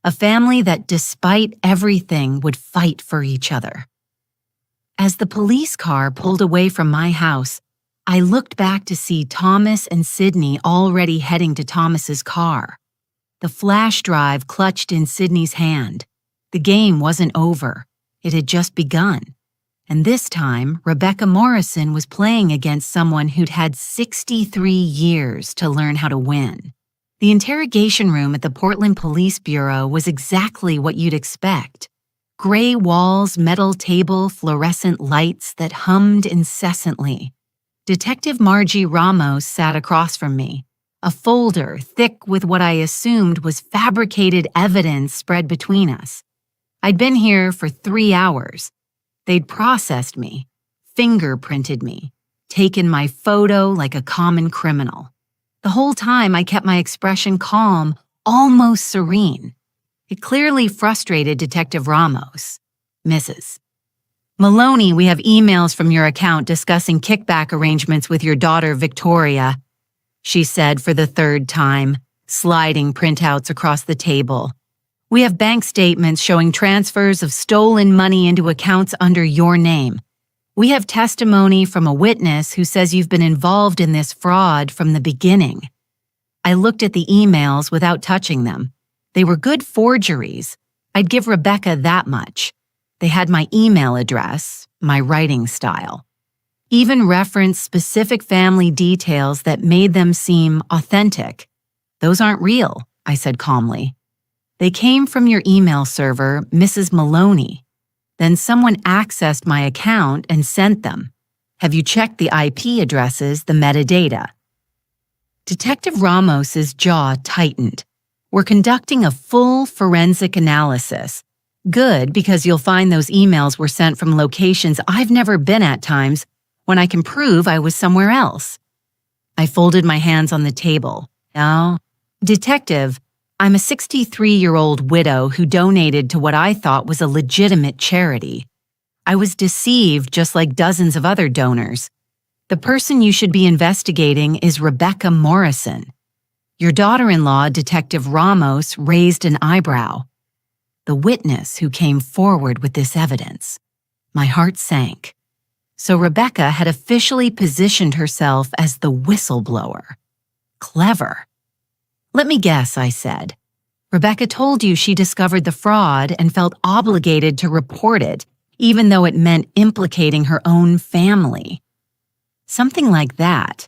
A family that, despite everything, would fight for each other. As the police car pulled away from my house, I looked back to see Thomas and Sydney already heading to Thomas's car. The flash drive clutched in Sydney's hand. The game wasn't over. It had just begun. And this time, Rebecca Morrison was playing against someone who'd had 63 years to learn how to win. The interrogation room at the Portland Police Bureau was exactly what you'd expect. Gray walls, metal table, fluorescent lights that hummed incessantly. Detective Margie Ramos sat across from me, a folder thick with what I assumed was fabricated evidence spread between us. I'd been here for 3 hours. They'd processed me, fingerprinted me, taken my photo like a common criminal. The whole time I kept my expression calm, almost serene. It clearly frustrated Detective Ramos. Mrs. Maloney, we have emails from your account discussing kickback arrangements with your daughter, Victoria, she said for the 3rd time, sliding printouts across the table. We have bank statements showing transfers of stolen money into accounts under your name. We have testimony from a witness who says you've been involved in this fraud from the beginning. I looked at the emails without touching them. They were good forgeries. I'd give Rebecca that much. They had my email address, my writing style. Even referenced specific family details that made them seem authentic. Those aren't real, I said calmly. They came from your email server, Mrs. Maloney. Then someone accessed my account and sent them. Have you checked the IP addresses, the metadata? Detective Ramos's jaw tightened. We're conducting a full forensic analysis. Good, because you'll find those emails were sent from locations I've never been at times when I can prove I was somewhere else. I folded my hands on the table. Now, Detective, I'm a 63-year-old widow who donated to what I thought was a legitimate charity. I was deceived just like dozens of other donors. The person you should be investigating is Rebecca Morrison. Your daughter-in-law, Detective Ramos, raised an eyebrow. The witness who came forward with this evidence. My heart sank. So Rebecca had officially positioned herself as the whistleblower. Clever. Let me guess, I said. Rebecca told you she discovered the fraud and felt obligated to report it, even though it meant implicating her own family. Something like that.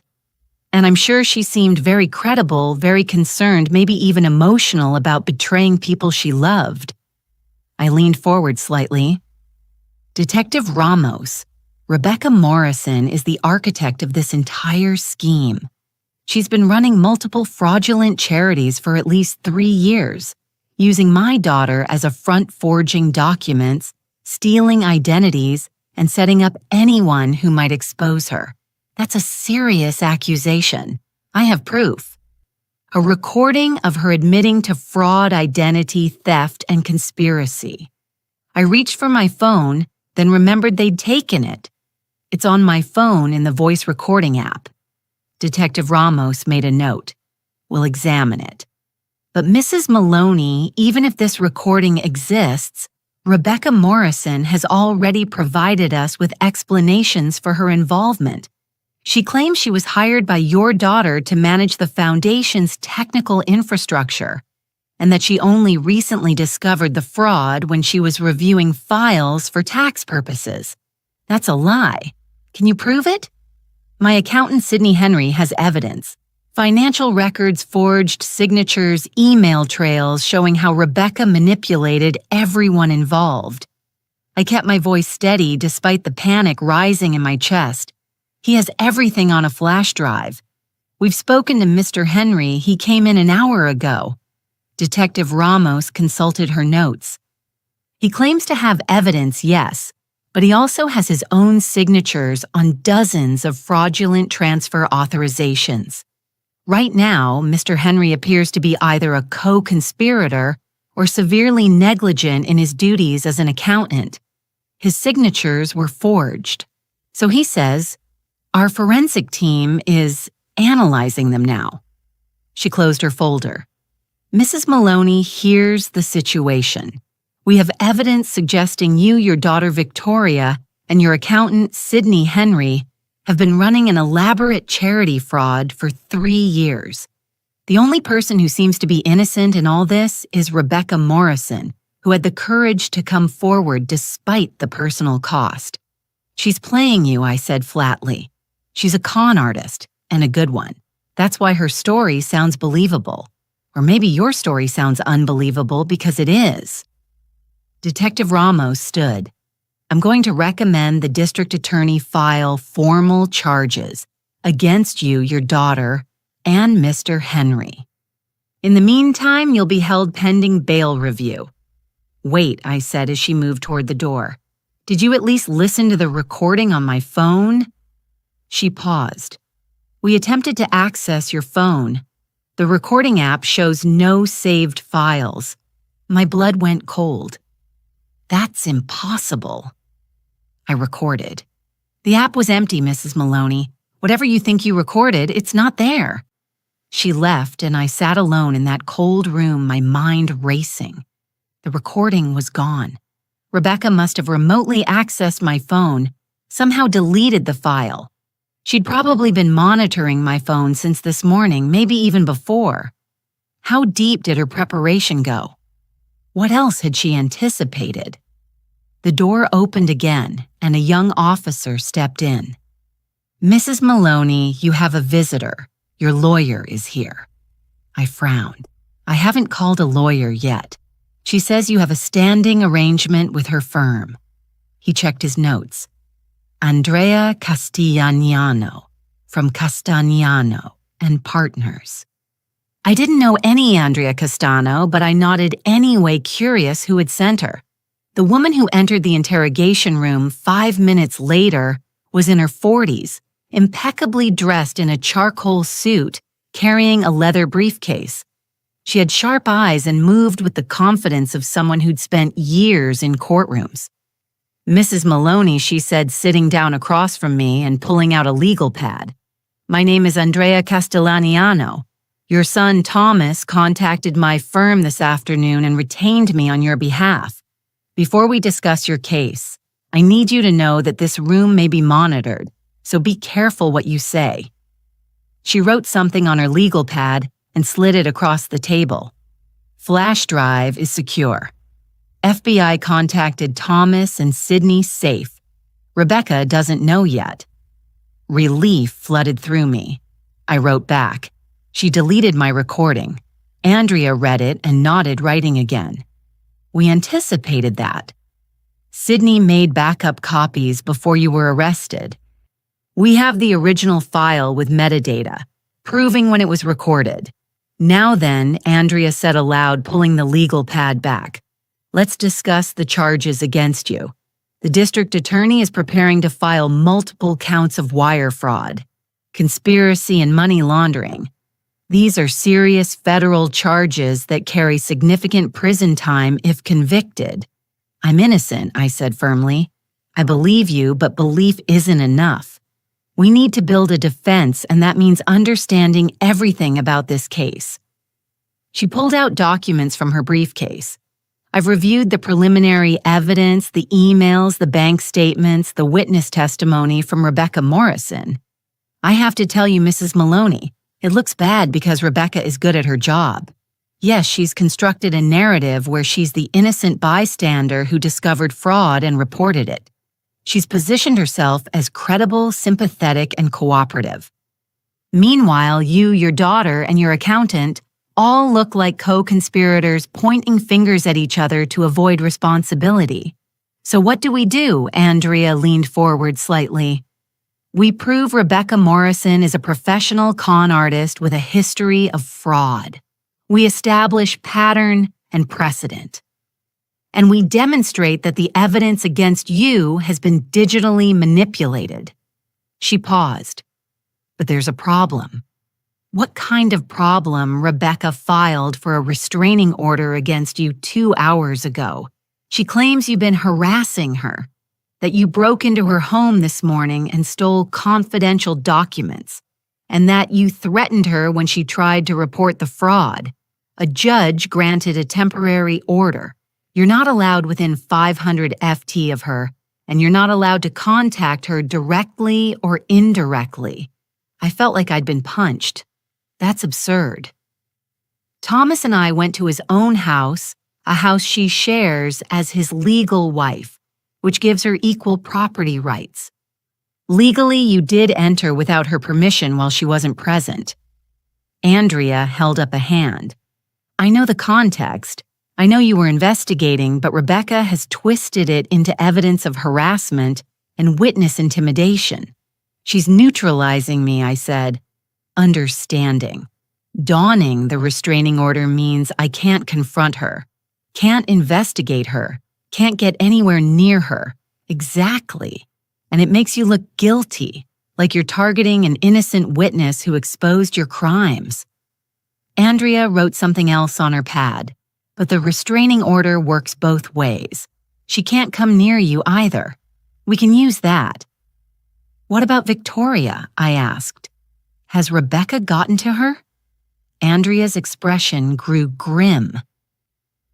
And I'm sure she seemed very credible, very concerned, maybe even emotional about betraying people she loved. I leaned forward slightly. Detective Ramos, Rebecca Morrison is the architect of this entire scheme. She's been running multiple fraudulent charities for at least 3 years, using my daughter as a front forging documents, stealing identities, and setting up anyone who might expose her. That's a serious accusation. I have proof. A recording of her admitting to fraud, identity, theft, and conspiracy. I reached for my phone, then remembered they'd taken it. It's on my phone in the voice recording app. Detective Ramos made a note. We'll examine it. But Mrs. Maloney, even if this recording exists, Rebecca Morrison has already provided us with explanations for her involvement. She claims she was hired by your daughter to manage the foundation's technical infrastructure, and that she only recently discovered the fraud when she was reviewing files for tax purposes. That's a lie. Can you prove it? My accountant, Sidney Henry, has evidence. Financial records, forged signatures, email trails showing how Rebecca manipulated everyone involved. I kept my voice steady despite the panic rising in my chest. He has everything on a flash drive. We've spoken to Mr. Henry. He came in an hour ago. Detective Ramos consulted her notes. He claims to have evidence, yes, but he also has his own signatures on dozens of fraudulent transfer authorizations. Right now, Mr. Henry appears to be either a co-conspirator or severely negligent in his duties as an accountant. His signatures were forged. So he says, our forensic team is analyzing them now. She closed her folder. Mrs. Maloney, here's the situation. We have evidence suggesting you, your daughter Victoria, and your accountant, Sidney Henry, have been running an elaborate charity fraud for 3 years. The only person who seems to be innocent in all this is Rebecca Morrison, who had the courage to come forward despite the personal cost. She's playing you, I said flatly. She's a con artist, and a good one. That's why her story sounds believable. Or maybe your story sounds unbelievable because it is. Detective Ramos stood. I'm going to recommend the district attorney file formal charges against you, your daughter, and Mr. Henry. In the meantime, you'll be held pending bail review. Wait, I said as she moved toward the door. Did you at least listen to the recording on my phone? She paused. We attempted to access your phone. The recording app shows no saved files. My blood went cold. That's impossible. I recorded. The app was empty, Mrs. Maloney. Whatever you think you recorded, it's not there. She left, and I sat alone in that cold room, my mind racing. The recording was gone. Rebecca must have remotely accessed my phone, somehow deleted the file. She'd probably been monitoring my phone since this morning, maybe even before. How deep did her preparation go? What else had she anticipated? The door opened again, and a young officer stepped in. Mrs. Maloney, you have a visitor. Your lawyer is here. I frowned. I haven't called a lawyer yet. She says you have a standing arrangement with her firm. He checked his notes. Andrea Castigliano, from Castagnano and Partners. I didn't know any Andrea Castano, but I nodded anyway, curious who had sent her. The woman who entered the interrogation room 5 minutes later was in her 40s, impeccably dressed in a charcoal suit, carrying a leather briefcase. She had sharp eyes and moved with the confidence of someone who'd spent years in courtrooms. Mrs. Maloney, she said, sitting down across from me and pulling out a legal pad. My name is Andrea Castigliano. Your son, Thomas, contacted my firm this afternoon and retained me on your behalf. Before we discuss your case, I need you to know that this room may be monitored, so be careful what you say. She wrote something on her legal pad and slid it across the table. Flash drive is secure. FBI contacted Thomas and Sidney safe. Rebecca doesn't know yet. Relief flooded through me. I wrote back. She deleted my recording. Andrea read it and nodded, writing again. We anticipated that. Sidney made backup copies before you were arrested. We have the original file with metadata, proving when it was recorded. Now then, Andrea said aloud, pulling the legal pad back. Let's discuss the charges against you. The district attorney is preparing to file multiple counts of wire fraud, conspiracy, and money laundering. These are serious federal charges that carry significant prison time if convicted. I'm innocent, I said firmly. I believe you, but belief isn't enough. We need to build a defense, and that means understanding everything about this case. She pulled out documents from her briefcase. I've reviewed the preliminary evidence, the emails, the bank statements, the witness testimony from Rebecca Morrison. I have to tell you, Mrs. Maloney, it looks bad because Rebecca is good at her job. Yes, she's constructed a narrative where she's the innocent bystander who discovered fraud and reported it. She's positioned herself as credible, sympathetic, and cooperative. Meanwhile, you, your daughter, and your accountant all look like co-conspirators pointing fingers at each other to avoid responsibility. So what do? Andrea leaned forward slightly. We prove Rebecca Morrison is a professional con artist with a history of fraud. We establish pattern and precedent. And we demonstrate that the evidence against you has been digitally manipulated. She paused. But there's a problem. What kind of problem? Rebecca filed for a restraining order against you 2 hours ago. She claims you've been harassing her, that you broke into her home this morning and stole confidential documents, and that you threatened her when she tried to report the fraud. A judge granted a temporary order. You're not allowed within 500 FT of her, and you're not allowed to contact her directly or indirectly. I felt like I'd been punched. That's absurd. Thomas and I went to his own house, a house she shares as his legal wife, which gives her equal property rights. Legally, you did enter without her permission while she wasn't present. Andrea held up a hand. I know the context. I know you were investigating, but Rebecca has twisted it into evidence of harassment and witness intimidation. She's neutralizing me, I said. Understanding. Donning the restraining order means I can't confront her, can't investigate her, can't get anywhere near her. Exactly. And it makes you look guilty, like you're targeting an innocent witness who exposed your crimes. Andrea wrote something else on her pad, but the restraining order works both ways. She can't come near you either. We can use that. What about Victoria? I asked. Has Rebecca gotten to her? Andrea's expression grew grim.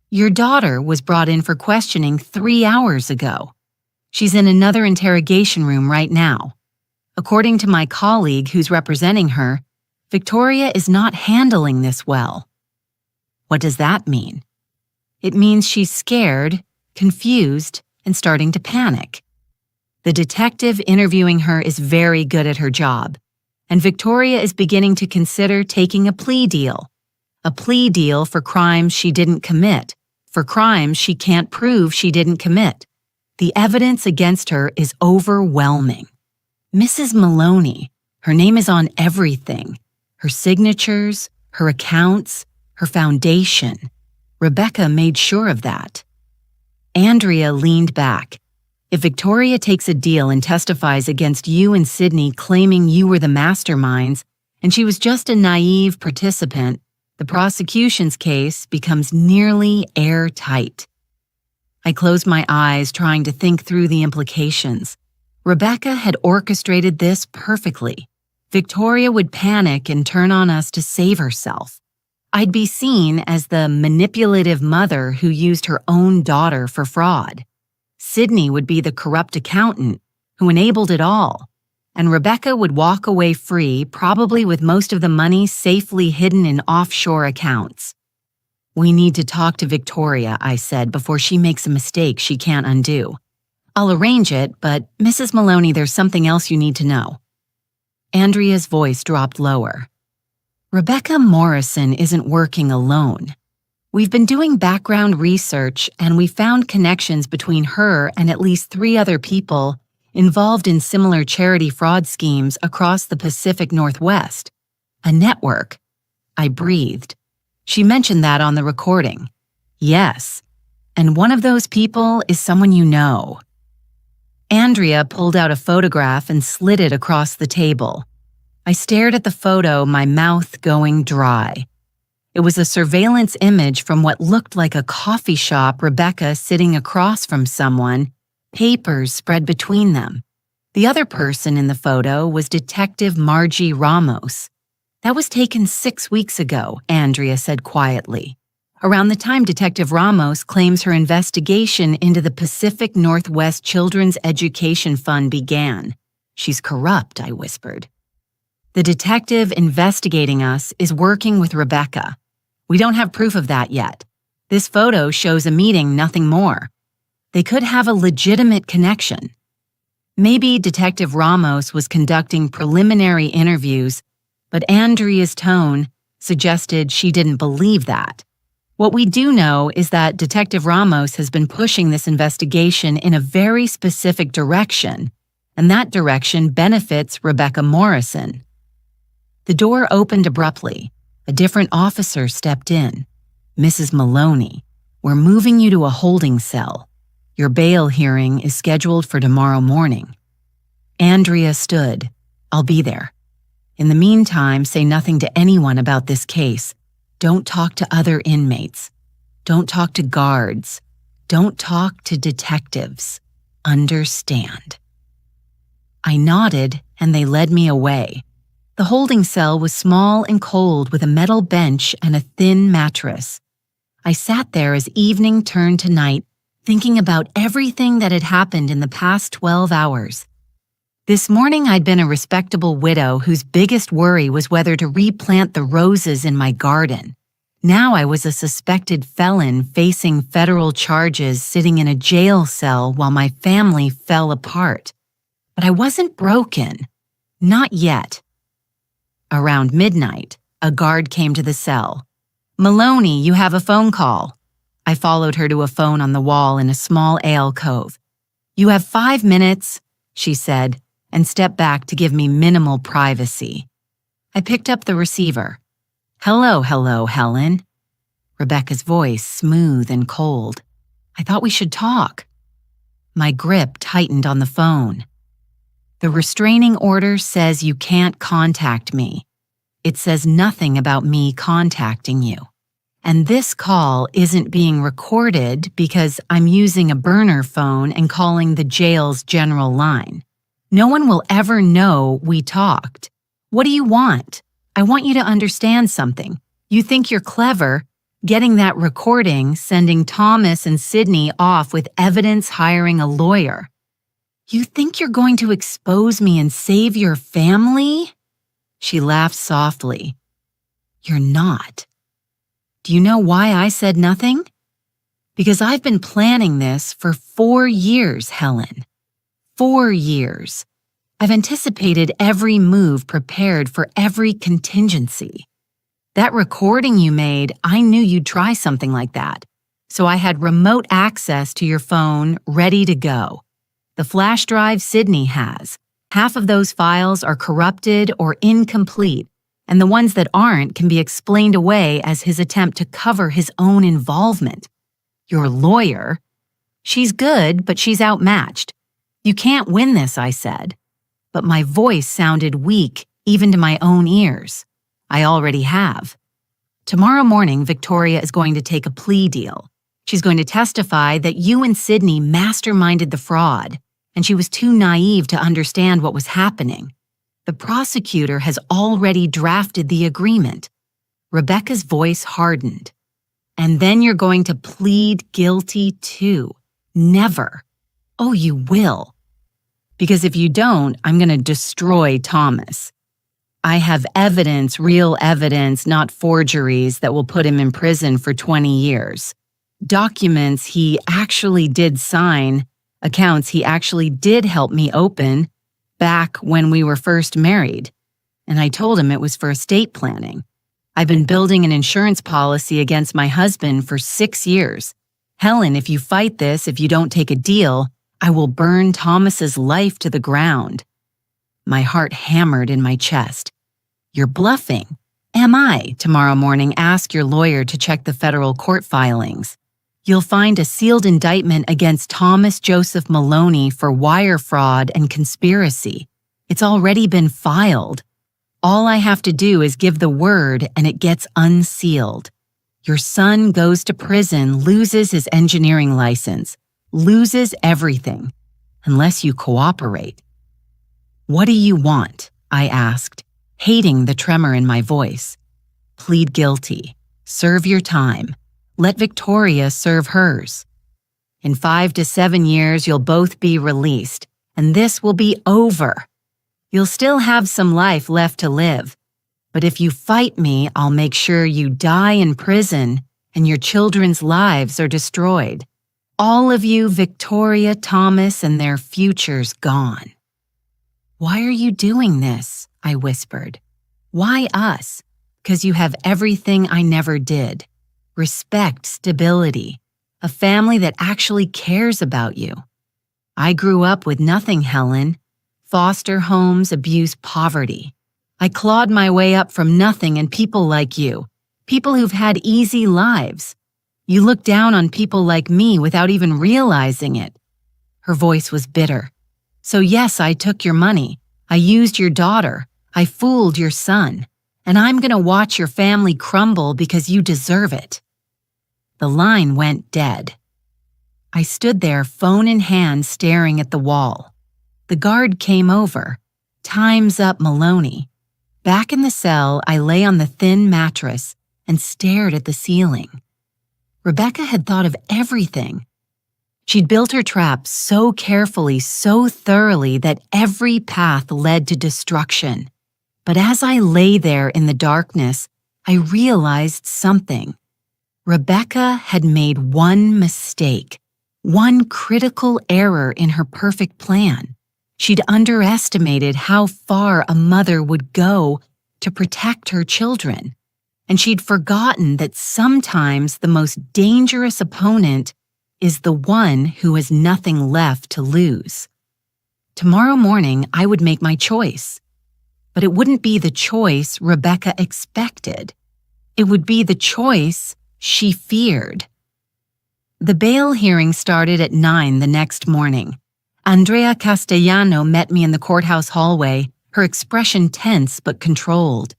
Your daughter was brought in for questioning 3 hours ago. She's in another interrogation room right now. According to my colleague who's representing her, Victoria is not handling this well. What does that mean? It means she's scared, confused, and starting to panic. The detective interviewing her is very good at her job, and Victoria is beginning to consider taking a plea deal for crimes she didn't commit, for crimes she can't prove she didn't commit. The evidence against her is overwhelming. Mrs. Maloney, her name is on everything, her signatures, her accounts, her foundation. Rebecca made sure of that. Andrea leaned back. If Victoria takes a deal and testifies against you and Sydney claiming you were the masterminds and she was just a naive participant, the prosecution's case becomes nearly airtight. I closed my eyes, trying to think through the implications. Rebecca had orchestrated this perfectly. Victoria would panic and turn on us to save herself. I'd be seen as the manipulative mother who used her own daughter for fraud. Sydney would be the corrupt accountant who enabled it all, and Rebecca would walk away free, probably with most of the money safely hidden in offshore accounts. We need to talk to Victoria, I said, before she makes a mistake she can't undo. I'll arrange it, but Mrs. Maloney, there's something else you need to know. Andrea's voice dropped lower. Rebecca Morrison isn't working alone. We've been doing background research, and we found connections between her and at least 3 other people involved in similar charity fraud schemes across the Pacific Northwest. A network. I breathed. She mentioned that on the recording. Yes, and one of those people is someone you know. Andrea pulled out a photograph and slid it across the table. I stared at the photo, my mouth going dry. It was a surveillance image from what looked like a coffee shop, Rebecca sitting across from someone, papers spread between them. The other person in the photo was Detective Margie Ramos. That was taken 6 weeks ago, Andrea said quietly. Around the time Detective Ramos claims her investigation into the Pacific Northwest Children's Education Fund began. She's corrupt, I whispered. The detective investigating us is working with Rebecca. We don't have proof of that yet. This photo shows a meeting, nothing more. They could have a legitimate connection. Maybe Detective Ramos was conducting preliminary interviews, but Andrea's tone suggested she didn't believe that. What we do know is that Detective Ramos has been pushing this investigation in a very specific direction, and that direction benefits Rebecca Morrison. The door opened abruptly. A different officer stepped in. Mrs. Maloney, we're moving you to a holding cell. Your bail hearing is scheduled for tomorrow morning. Andrea stood. I'll be there. In the meantime, say nothing to anyone about this case. Don't talk to other inmates. Don't talk to guards. Don't talk to detectives. Understand? I nodded, and they led me away. The holding cell was small and cold with a metal bench and a thin mattress. I sat there as evening turned to night, thinking about everything that had happened in the past 12 hours. This morning I'd been a respectable widow whose biggest worry was whether to replant the roses in my garden. Now I was a suspected felon facing federal charges sitting in a jail cell while my family fell apart. But I wasn't broken. Not yet. Around midnight, a guard came to the cell. Maloney, you have a phone call. I followed her to a phone on the wall in a small alcove. You have 5 minutes, she said, and stepped back to give me minimal privacy. I picked up the receiver. Hello, Helen. Rebecca's voice smooth and cold. I thought we should talk. My grip tightened on the phone. The restraining order says you can't contact me. It says nothing about me contacting you. And this call isn't being recorded because I'm using a burner phone and calling the jail's general line. No one will ever know we talked. What do you want? I want you to understand something. You think you're clever, getting that recording, sending Thomas and Sydney off with evidence, hiring a lawyer. You think you're going to expose me and save your family? She laughed softly. You're not. Do you know why I said nothing? Because I've been planning this for 4 years, Helen. 4 years. I've anticipated every move, prepared for every contingency. That recording you made, I knew you'd try something like that. So I had remote access to your phone, ready to go. The flash drive Sydney has. Half of those files are corrupted or incomplete, and the ones that aren't can be explained away as his attempt to cover his own involvement. Your lawyer? She's good, but she's outmatched. You can't win this, I said. But my voice sounded weak, even to my own ears. I already have. Tomorrow morning, Victoria is going to take a plea deal. She's going to testify that you and Sydney masterminded the fraud, and she was too naive to understand what was happening. The prosecutor has already drafted the agreement. Rebecca's voice hardened. And then you're going to plead guilty too. Never. Oh, you will. Because if you don't, I'm going to destroy Thomas. I have evidence, real evidence, not forgeries, that will put him in prison for 20 years. Documents he actually did sign, accounts he actually did help me open back when we were first married. And I told him it was for estate planning. I've been building an insurance policy against my husband for 6 years. Helen, if you fight this, if you don't take a deal, I will burn Thomas's life to the ground. My heart hammered in my chest. You're bluffing. Am I? Tomorrow morning, ask your lawyer to check the federal court filings. You'll find a sealed indictment against Thomas Joseph Maloney for wire fraud and conspiracy. It's already been filed. All I have to do is give the word and it gets unsealed. Your son goes to prison, loses his engineering license, loses everything, unless you cooperate. What do you want? I asked, hating the tremor in my voice. Plead guilty. Serve your time. Let Victoria serve hers. In 5 to 7 years, you'll both be released, and this will be over. You'll still have some life left to live, but if you fight me, I'll make sure you die in prison and your children's lives are destroyed. All of you, Victoria, Thomas, and their futures gone. Why are you doing this? I whispered. Why us? 'Cause you have everything I never did. Respect, stability, a family that actually cares about you. I grew up with nothing, Helen. Foster homes, abuse, poverty. I clawed my way up from nothing and people like you, people who've had easy lives. You look down on people like me without even realizing it. Her voice was bitter. So yes, I took your money. I used your daughter. I fooled your son. And I'm gonna watch your family crumble because you deserve it. The line went dead. I stood there, phone in hand, staring at the wall. The guard came over. Time's up, Maloney. Back in the cell, I lay on the thin mattress and stared at the ceiling. Rebecca had thought of everything. She'd built her trap so carefully, so thoroughly that every path led to destruction. But as I lay there in the darkness, I realized something. Rebecca had made one mistake, one critical error in her perfect plan. She'd underestimated how far a mother would go to protect her children. And she'd forgotten that sometimes the most dangerous opponent is the one who has nothing left to lose. Tomorrow morning, I would make my choice. But it wouldn't be the choice Rebecca expected. It would be the choice she feared. The bail hearing started at 9 the next morning. Andrea Castellano met me in the courthouse hallway, her expression tense but controlled.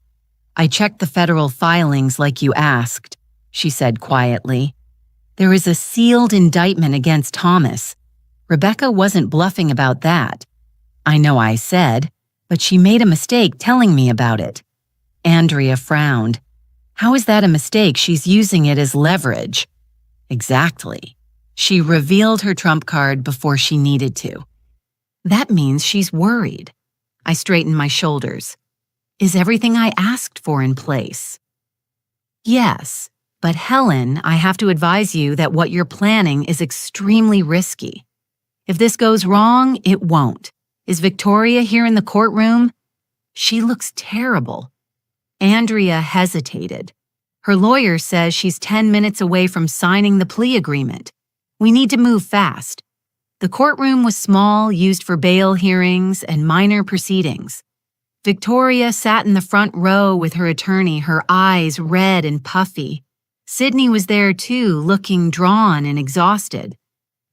I checked the federal filings like you asked, she said quietly. There is a sealed indictment against Thomas. Rebecca wasn't bluffing about that. I know I said, but she made a mistake telling me about it. Andrea frowned. How is that a mistake? She's using it as leverage. Exactly. She revealed her trump card before she needed to. That means she's worried. I straightened my shoulders. Is everything I asked for in place? Yes, but Helen, I have to advise you that what you're planning is extremely risky. If this goes wrong, it won't. Is Victoria here in the courtroom? She looks terrible. Andrea hesitated. Her lawyer says she's 10 minutes away from signing the plea agreement. We need to move fast. The courtroom was small, used for bail hearings and minor proceedings. Victoria sat in the front row with her attorney, her eyes red and puffy. Sydney was there too, looking drawn and exhausted.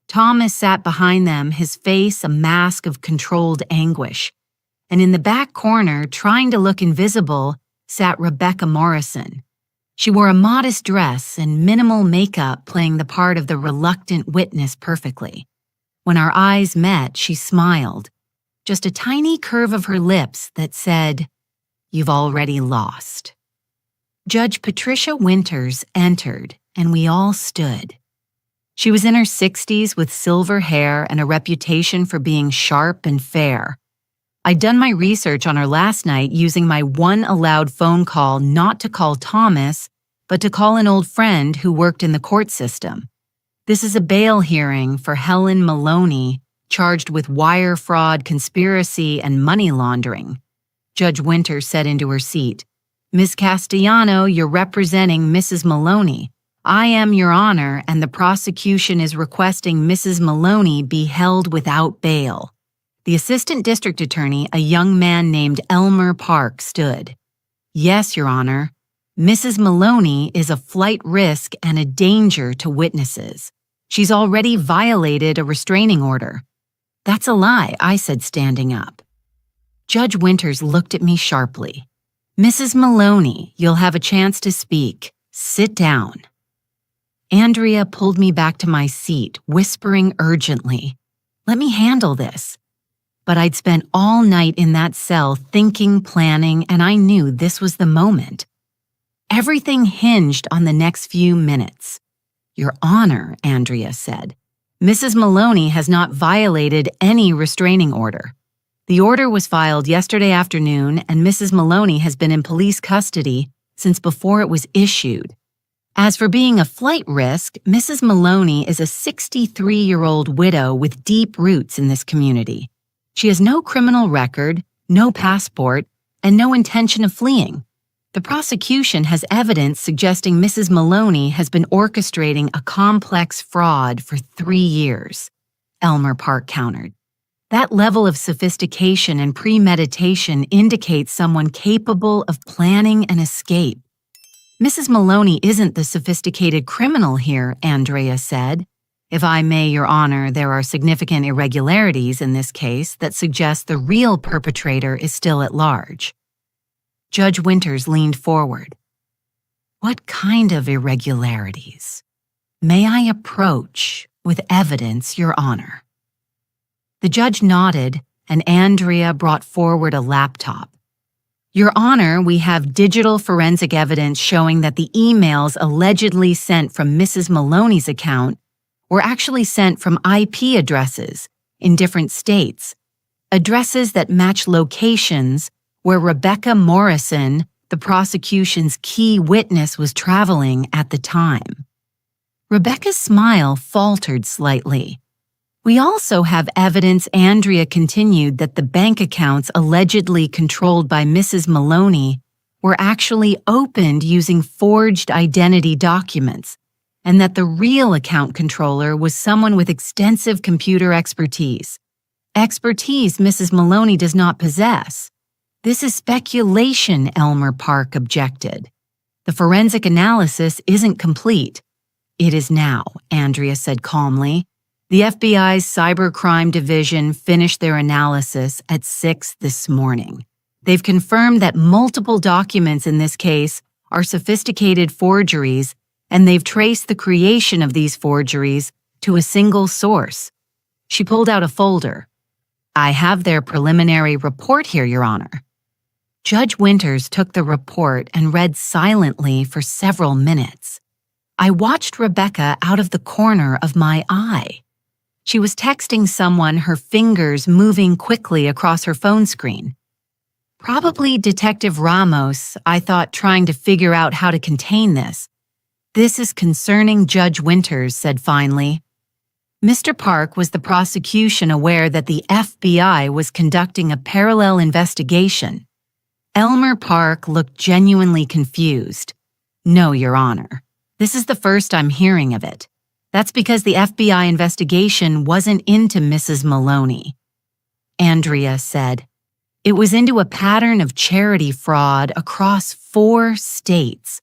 Thomas sat behind them, his face a mask of controlled anguish. And in the back corner, trying to look invisible, sat Rebecca Morrison. She wore a modest dress and minimal makeup, playing the part of the reluctant witness perfectly. When our eyes met, she smiled. Just a tiny curve of her lips that said, "You've already lost." Judge Patricia Winters entered, and we all stood. She was in her 60s with silver hair and a reputation for being sharp and fair. I'd done my research on her last night using my one allowed phone call not to call Thomas, but to call an old friend who worked in the court system. This is a bail hearing for Helen Maloney, charged with wire fraud, conspiracy, and money laundering. Judge Winters said into her seat, "Ms. Castellano, you're representing Mrs. Maloney. I am, Your Honor, and the prosecution is requesting Mrs. Maloney be held without bail." The assistant district attorney, a young man named Elmer Park, stood. "Yes, Your Honor. Mrs. Maloney is a flight risk and a danger to witnesses. She's already violated a restraining order." "That's a lie," I said, standing up. Judge Winters looked at me sharply. Mrs. Maloney, you'll have a chance to speak. Sit down. Andrea pulled me back to my seat, whispering urgently, "Let me handle this." But I'd spent all night in that cell thinking, planning, and I knew this was the moment. Everything hinged on the next few minutes. "Your Honor," Andrea said, "Mrs. Maloney has not violated any restraining order. The order was filed yesterday afternoon, and Mrs. Maloney has been in police custody since before it was issued. As for being a flight risk, Mrs. Maloney is a 63-year-old widow with deep roots in this community. She has no criminal record, no passport, and no intention of fleeing. The prosecution has evidence suggesting Mrs. Maloney has been orchestrating a complex fraud for 3 years," Elmer Park countered. "That level of sophistication and premeditation indicates someone capable of planning an escape." "Mrs. Maloney isn't the sophisticated criminal here," Andrea said. "If I may, Your Honor, there are significant irregularities in this case that suggest the real perpetrator is still at large." Judge Winters leaned forward. "What kind of irregularities? May I approach with evidence, Your Honor?" The judge nodded, and Andrea brought forward a laptop. "Your Honor, we have digital forensic evidence showing that the emails allegedly sent from Mrs. Maloney's account were actually sent from IP addresses in different states, addresses that match locations where Rebecca Morrison, the prosecution's key witness, was traveling at the time." Rebecca's smile faltered slightly. "We also have evidence," Andrea continued, "that the bank accounts allegedly controlled by Mrs. Maloney were actually opened using forged identity documents, and that the real account controller was someone with extensive computer expertise Mrs. Maloney does not possess. This is speculation," Elmer Park objected. "The forensic analysis isn't complete." "It is now," Andrea said calmly. "The FBI's Cybercrime Division finished their analysis at 6 this morning. They've confirmed that multiple documents in this case are sophisticated forgeries, and they've traced the creation of these forgeries to a single source." She pulled out a folder. "I have their preliminary report here, Your Honor." Judge Winters took the report and read silently for several minutes. I watched Rebecca out of the corner of my eye. She was texting someone, her fingers moving quickly across her phone screen. "Probably Detective Ramos," I thought, trying to figure out how to contain this. "This is concerning," Judge Winters said finally. "Mr. Park, was the prosecution aware that the FBI was conducting a parallel investigation?" Elmer Park looked genuinely confused. "No, Your Honor. This is the first I'm hearing of it. That's because the FBI investigation wasn't into Mrs. Maloney," Andrea said. "It was into a pattern of charity fraud across 4 states.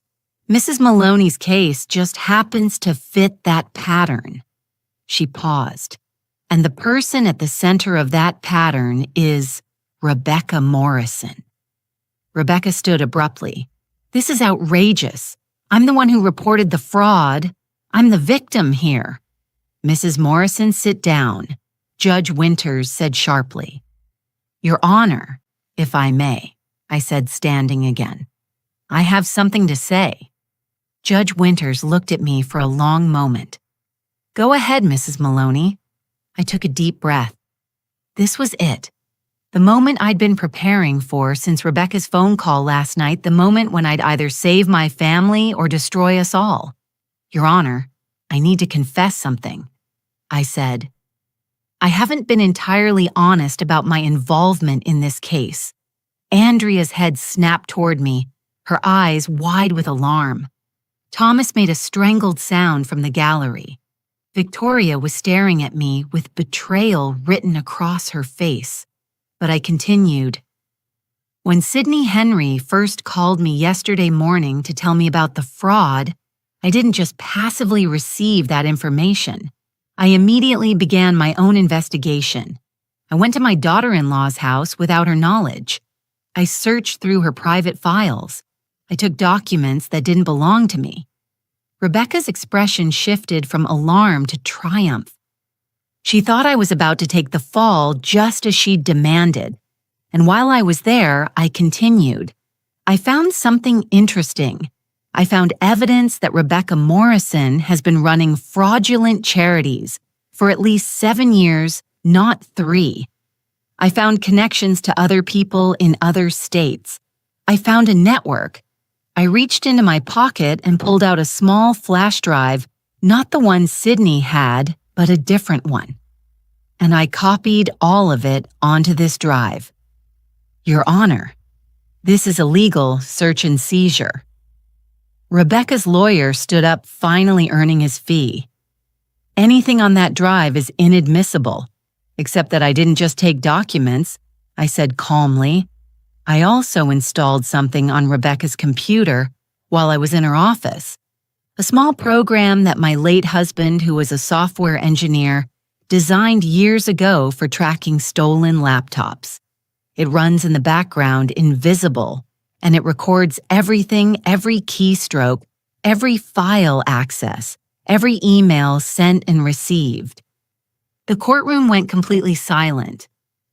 Mrs. Maloney's case just happens to fit that pattern." She paused. "And the person at the center of that pattern is Rebecca Morrison." Rebecca stood abruptly. "This is outrageous. I'm the one who reported the fraud. I'm the victim here." "Mrs. Morrison, sit down," Judge Winters said sharply. "Your Honor, if I may," I said, standing again. "I have something to say." Judge Winters looked at me for a long moment. "Go ahead, Mrs. Maloney." I took a deep breath. This was it. The moment I'd been preparing for since Rebecca's phone call last night, the moment when I'd either save my family or destroy us all. "Your Honor, I need to confess something," I said. "I haven't been entirely honest about my involvement in this case." Andrea's head snapped toward me, her eyes wide with alarm. Thomas made a strangled sound from the gallery. Victoria was staring at me with betrayal written across her face. But I continued. "When Sidney Henry first called me yesterday morning to tell me about the fraud, I didn't just passively receive that information. I immediately began my own investigation. I went to my daughter-in-law's house without her knowledge. I searched through her private files. I took documents that didn't belong to me. Rebecca's expression shifted from alarm to triumph. She thought I was about to take the fall just as she demanded. And while I was there, I continued. I found something interesting. I found evidence that Rebecca Morrison has been running fraudulent charities for at least 7 years, not 3. I found connections to other people in other states. I found a network. I reached into my pocket and pulled out a small flash drive, not the one Sydney had, but a different one. And I copied all of it onto this drive. Your Honor, this is illegal search and seizure. Rebecca's lawyer stood up, finally earning his fee. Anything on that drive is inadmissible, except that I didn't just take documents, I said calmly. I also installed something on Rebecca's computer while I was in her office, a small program that my late husband, who was a software engineer, designed years ago for tracking stolen laptops. It runs in the background, invisible, and it records everything, every keystroke, every file access, every email sent and received. The courtroom went completely silent.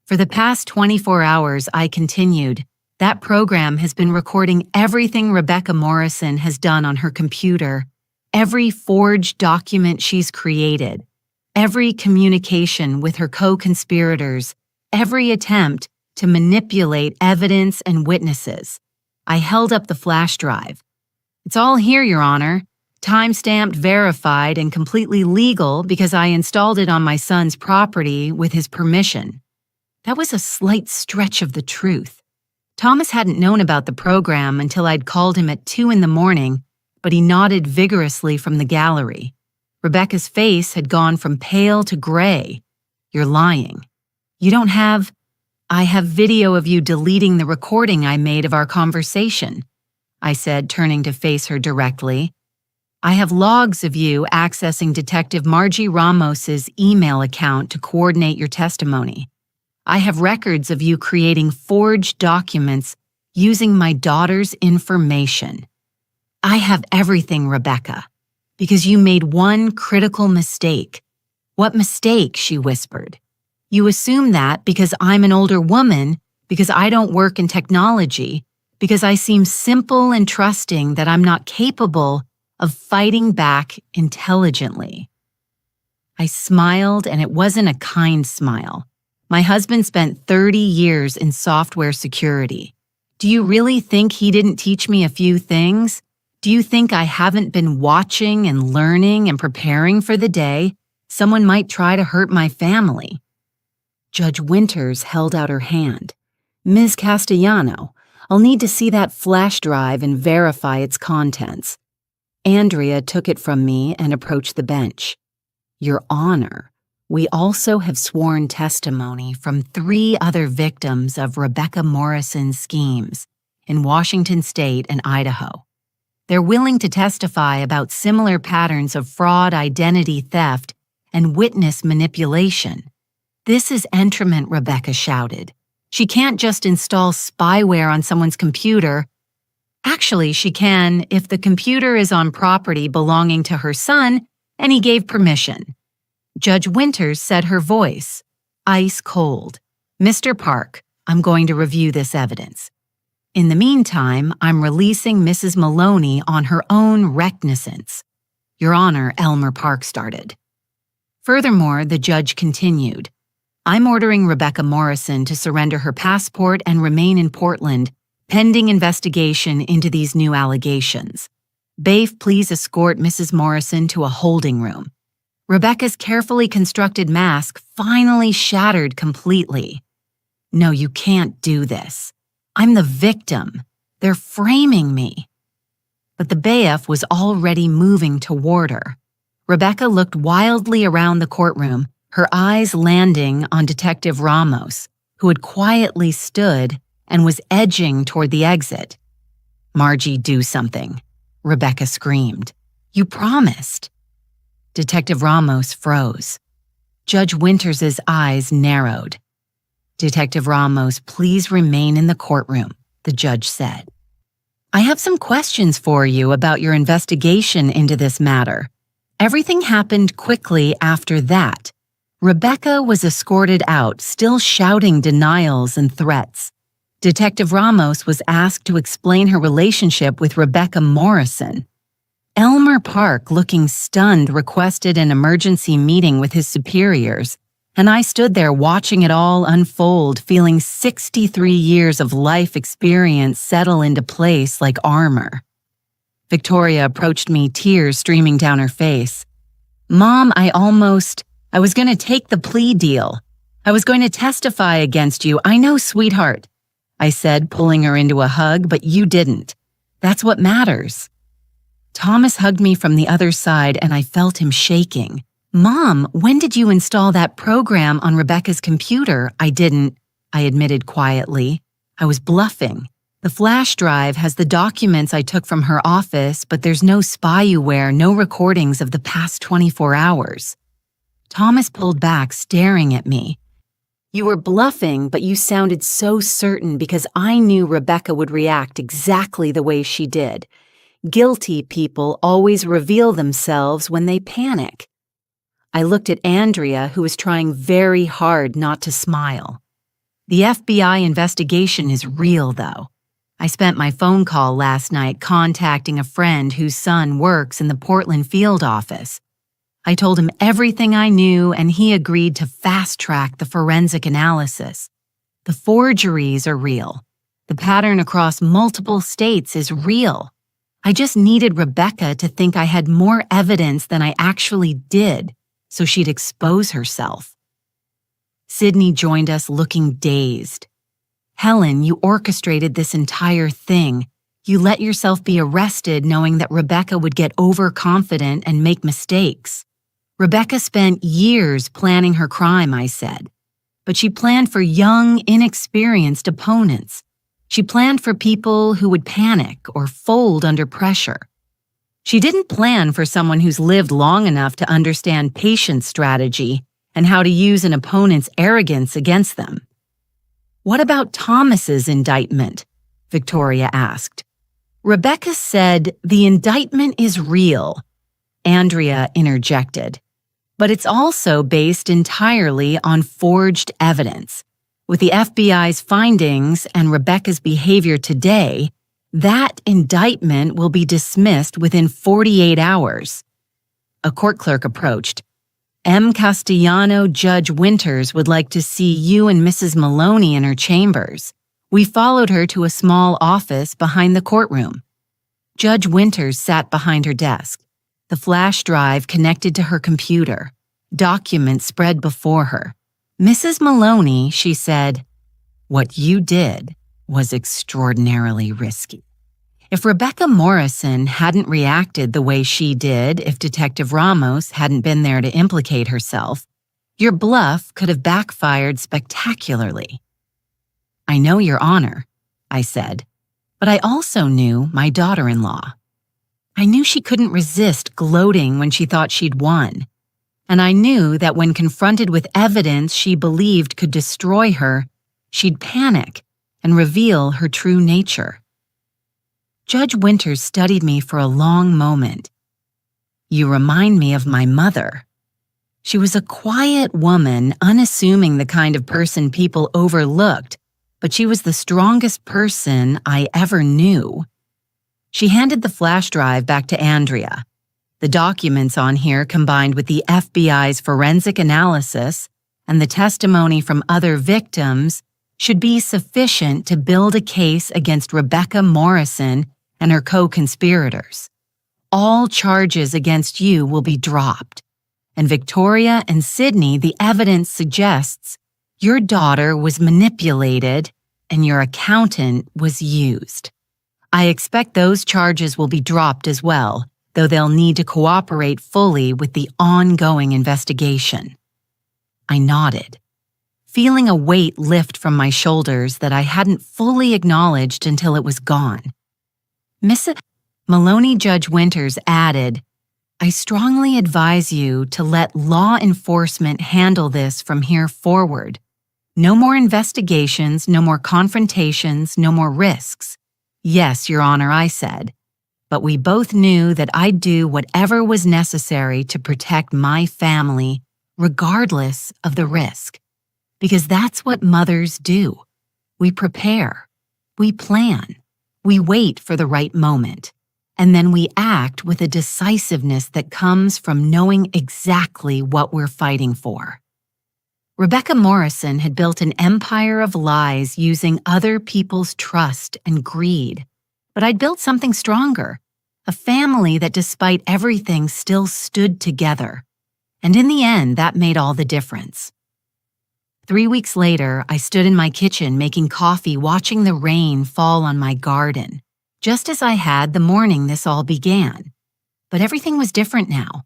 For the past 24 hours, I continued. That program has been recording everything Rebecca Morrison has done on her computer, every forged document she's created, every communication with her co-conspirators, every attempt to manipulate evidence and witnesses. I held up the flash drive. It's all here, Your Honor. Time-stamped, verified, and completely legal because I installed it on my son's property with his permission. That was a slight stretch of the truth. Thomas hadn't known about the program until I'd called him at 2 a.m, but he nodded vigorously from the gallery. Rebecca's face had gone from pale to gray. You're lying. You don't have... I have video of you deleting the recording I made of our conversation, I said, turning to face her directly. I have logs of you accessing Detective Margie Ramos's email account to coordinate your testimony. I have records of you creating forged documents using my daughter's information. I have everything, Rebecca, because you made one critical mistake. What mistake? She whispered. You assume that because I'm an older woman, because I don't work in technology, because I seem simple and trusting that I'm not capable of fighting back intelligently. I smiled, and it wasn't a kind smile. My husband spent 30 years in software security. Do you really think he didn't teach me a few things? Do you think I haven't been watching and learning and preparing for the day someone might try to hurt my family? Judge Winters held out her hand. Ms. Castellano, I'll need to see that flash drive and verify its contents. Andrea took it from me and approached the bench. Your Honor, we also have sworn testimony from 3 other victims of Rebecca Morrison's schemes in Washington State and Idaho. They're willing to testify about similar patterns of fraud, identity theft, and witness manipulation. This is entrapment, Rebecca shouted. She can't just install spyware on someone's computer. Actually, she can if the computer is on property belonging to her son and he gave permission. Judge Winters said, her voice ice cold. Mr. Park, I'm going to review this evidence. In the meantime, I'm releasing Mrs. Maloney on her own recognizance. Your Honor, Elmer Park started. Furthermore, the judge continued. I'm ordering Rebecca Morrison to surrender her passport and remain in Portland, pending investigation into these new allegations. Bafe, please escort Mrs. Morrison to a holding room. Rebecca's carefully constructed mask finally shattered completely. No, you can't do this. I'm the victim. They're framing me. But the bailiff was already moving toward her. Rebecca looked wildly around the courtroom, her eyes landing on Detective Ramos, who had quietly stood and was edging toward the exit. Margie, do something, Rebecca screamed. You promised. Detective Ramos froze. Judge Winters's eyes narrowed. Detective Ramos, please remain in the courtroom, the judge said. I have some questions for you about your investigation into this matter. Everything happened quickly after that. Rebecca was escorted out, still shouting denials and threats. Detective Ramos was asked to explain her relationship with Rebecca Morrison. Elmer Park, looking stunned, requested an emergency meeting with his superiors, and I stood there watching it all unfold, feeling 63 years of life experience settle into place like armor. Victoria approached me, tears streaming down her face. Mom, I was going to take the plea deal. I was going to testify against you. I know, sweetheart, I said, pulling her into a hug, but you didn't. That's what matters. Thomas hugged me from the other side, and I felt him shaking. Mom, when did you install that program on Rebecca's computer? I didn't, I admitted quietly. I was bluffing. The flash drive has the documents I took from her office, but there's no spyware, no recordings of the past 24 hours. Thomas pulled back, staring at me. You were bluffing, but you sounded so certain because I knew Rebecca would react exactly the way she did. Guilty people always reveal themselves when they panic. I looked at Andrea, who was trying very hard not to smile. The FBI investigation is real, though. I spent my phone call last night contacting a friend whose son works in the Portland field office. I told him everything I knew, and he agreed to fast-track the forensic analysis. The forgeries are real. The pattern across multiple states is real. I just needed Rebecca to think I had more evidence than I actually did, so she'd expose herself. Sydney joined us looking dazed. Helen, you orchestrated this entire thing. You let yourself be arrested knowing that Rebecca would get overconfident and make mistakes. Rebecca spent years planning her crime, I said. But she planned for young, inexperienced opponents. She planned for people who would panic or fold under pressure. She didn't plan for someone who's lived long enough to understand patience strategy and how to use an opponent's arrogance against them. What about Thomas's indictment? Victoria asked. Rebecca said the indictment is real, Andrea interjected. But it's also based entirely on forged evidence. With the FBI's findings and Rebecca's behavior today, that indictment will be dismissed within 48 hours. A court clerk approached. M. Castellano, Judge Winters would like to see you and Mrs. Maloney in her chambers. We followed her to a small office behind the courtroom. Judge Winters sat behind her desk. The flash drive connected to her computer. Documents spread before her. Mrs. Maloney, she said, what you did was extraordinarily risky. If Rebecca Morrison hadn't reacted the way she did, if Detective Ramos hadn't been there to implicate herself, your bluff could have backfired spectacularly. I know, Your Honor, I said, but I also knew my daughter-in-law. I knew she couldn't resist gloating when she thought she'd won, and I knew that when confronted with evidence she believed could destroy her, she'd panic and reveal her true nature. Judge Winters studied me for a long moment. You remind me of my mother. She was a quiet woman, unassuming, the kind of person people overlooked, but she was the strongest person I ever knew. She handed the flash drive back to Andrea. The documents on here, combined with the FBI's forensic analysis and the testimony from other victims, should be sufficient to build a case against Rebecca Morrison and her co-conspirators. All charges against you will be dropped. And Victoria and Sydney, the evidence suggests your daughter was manipulated and your accountant was used. I expect those charges will be dropped as well, though they'll need to cooperate fully with the ongoing investigation. I nodded, feeling a weight lift from my shoulders that I hadn't fully acknowledged until it was gone. Mrs. Maloney, Judge Winters added, I strongly advise you to let law enforcement handle this from here forward. No more investigations, no more confrontations, no more risks. Yes, Your Honor, I said. But we both knew that I'd do whatever was necessary to protect my family, regardless of the risk. Because that's what mothers do. We prepare, we plan, we wait for the right moment, and then we act with a decisiveness that comes from knowing exactly what we're fighting for. Rebecca Morrison had built an empire of lies using other people's trust and greed. But I'd built something stronger, a family that despite everything still stood together. And in the end, that made all the difference. 3 weeks later, I stood in my kitchen making coffee, watching the rain fall on my garden, just as I had the morning this all began. But everything was different now.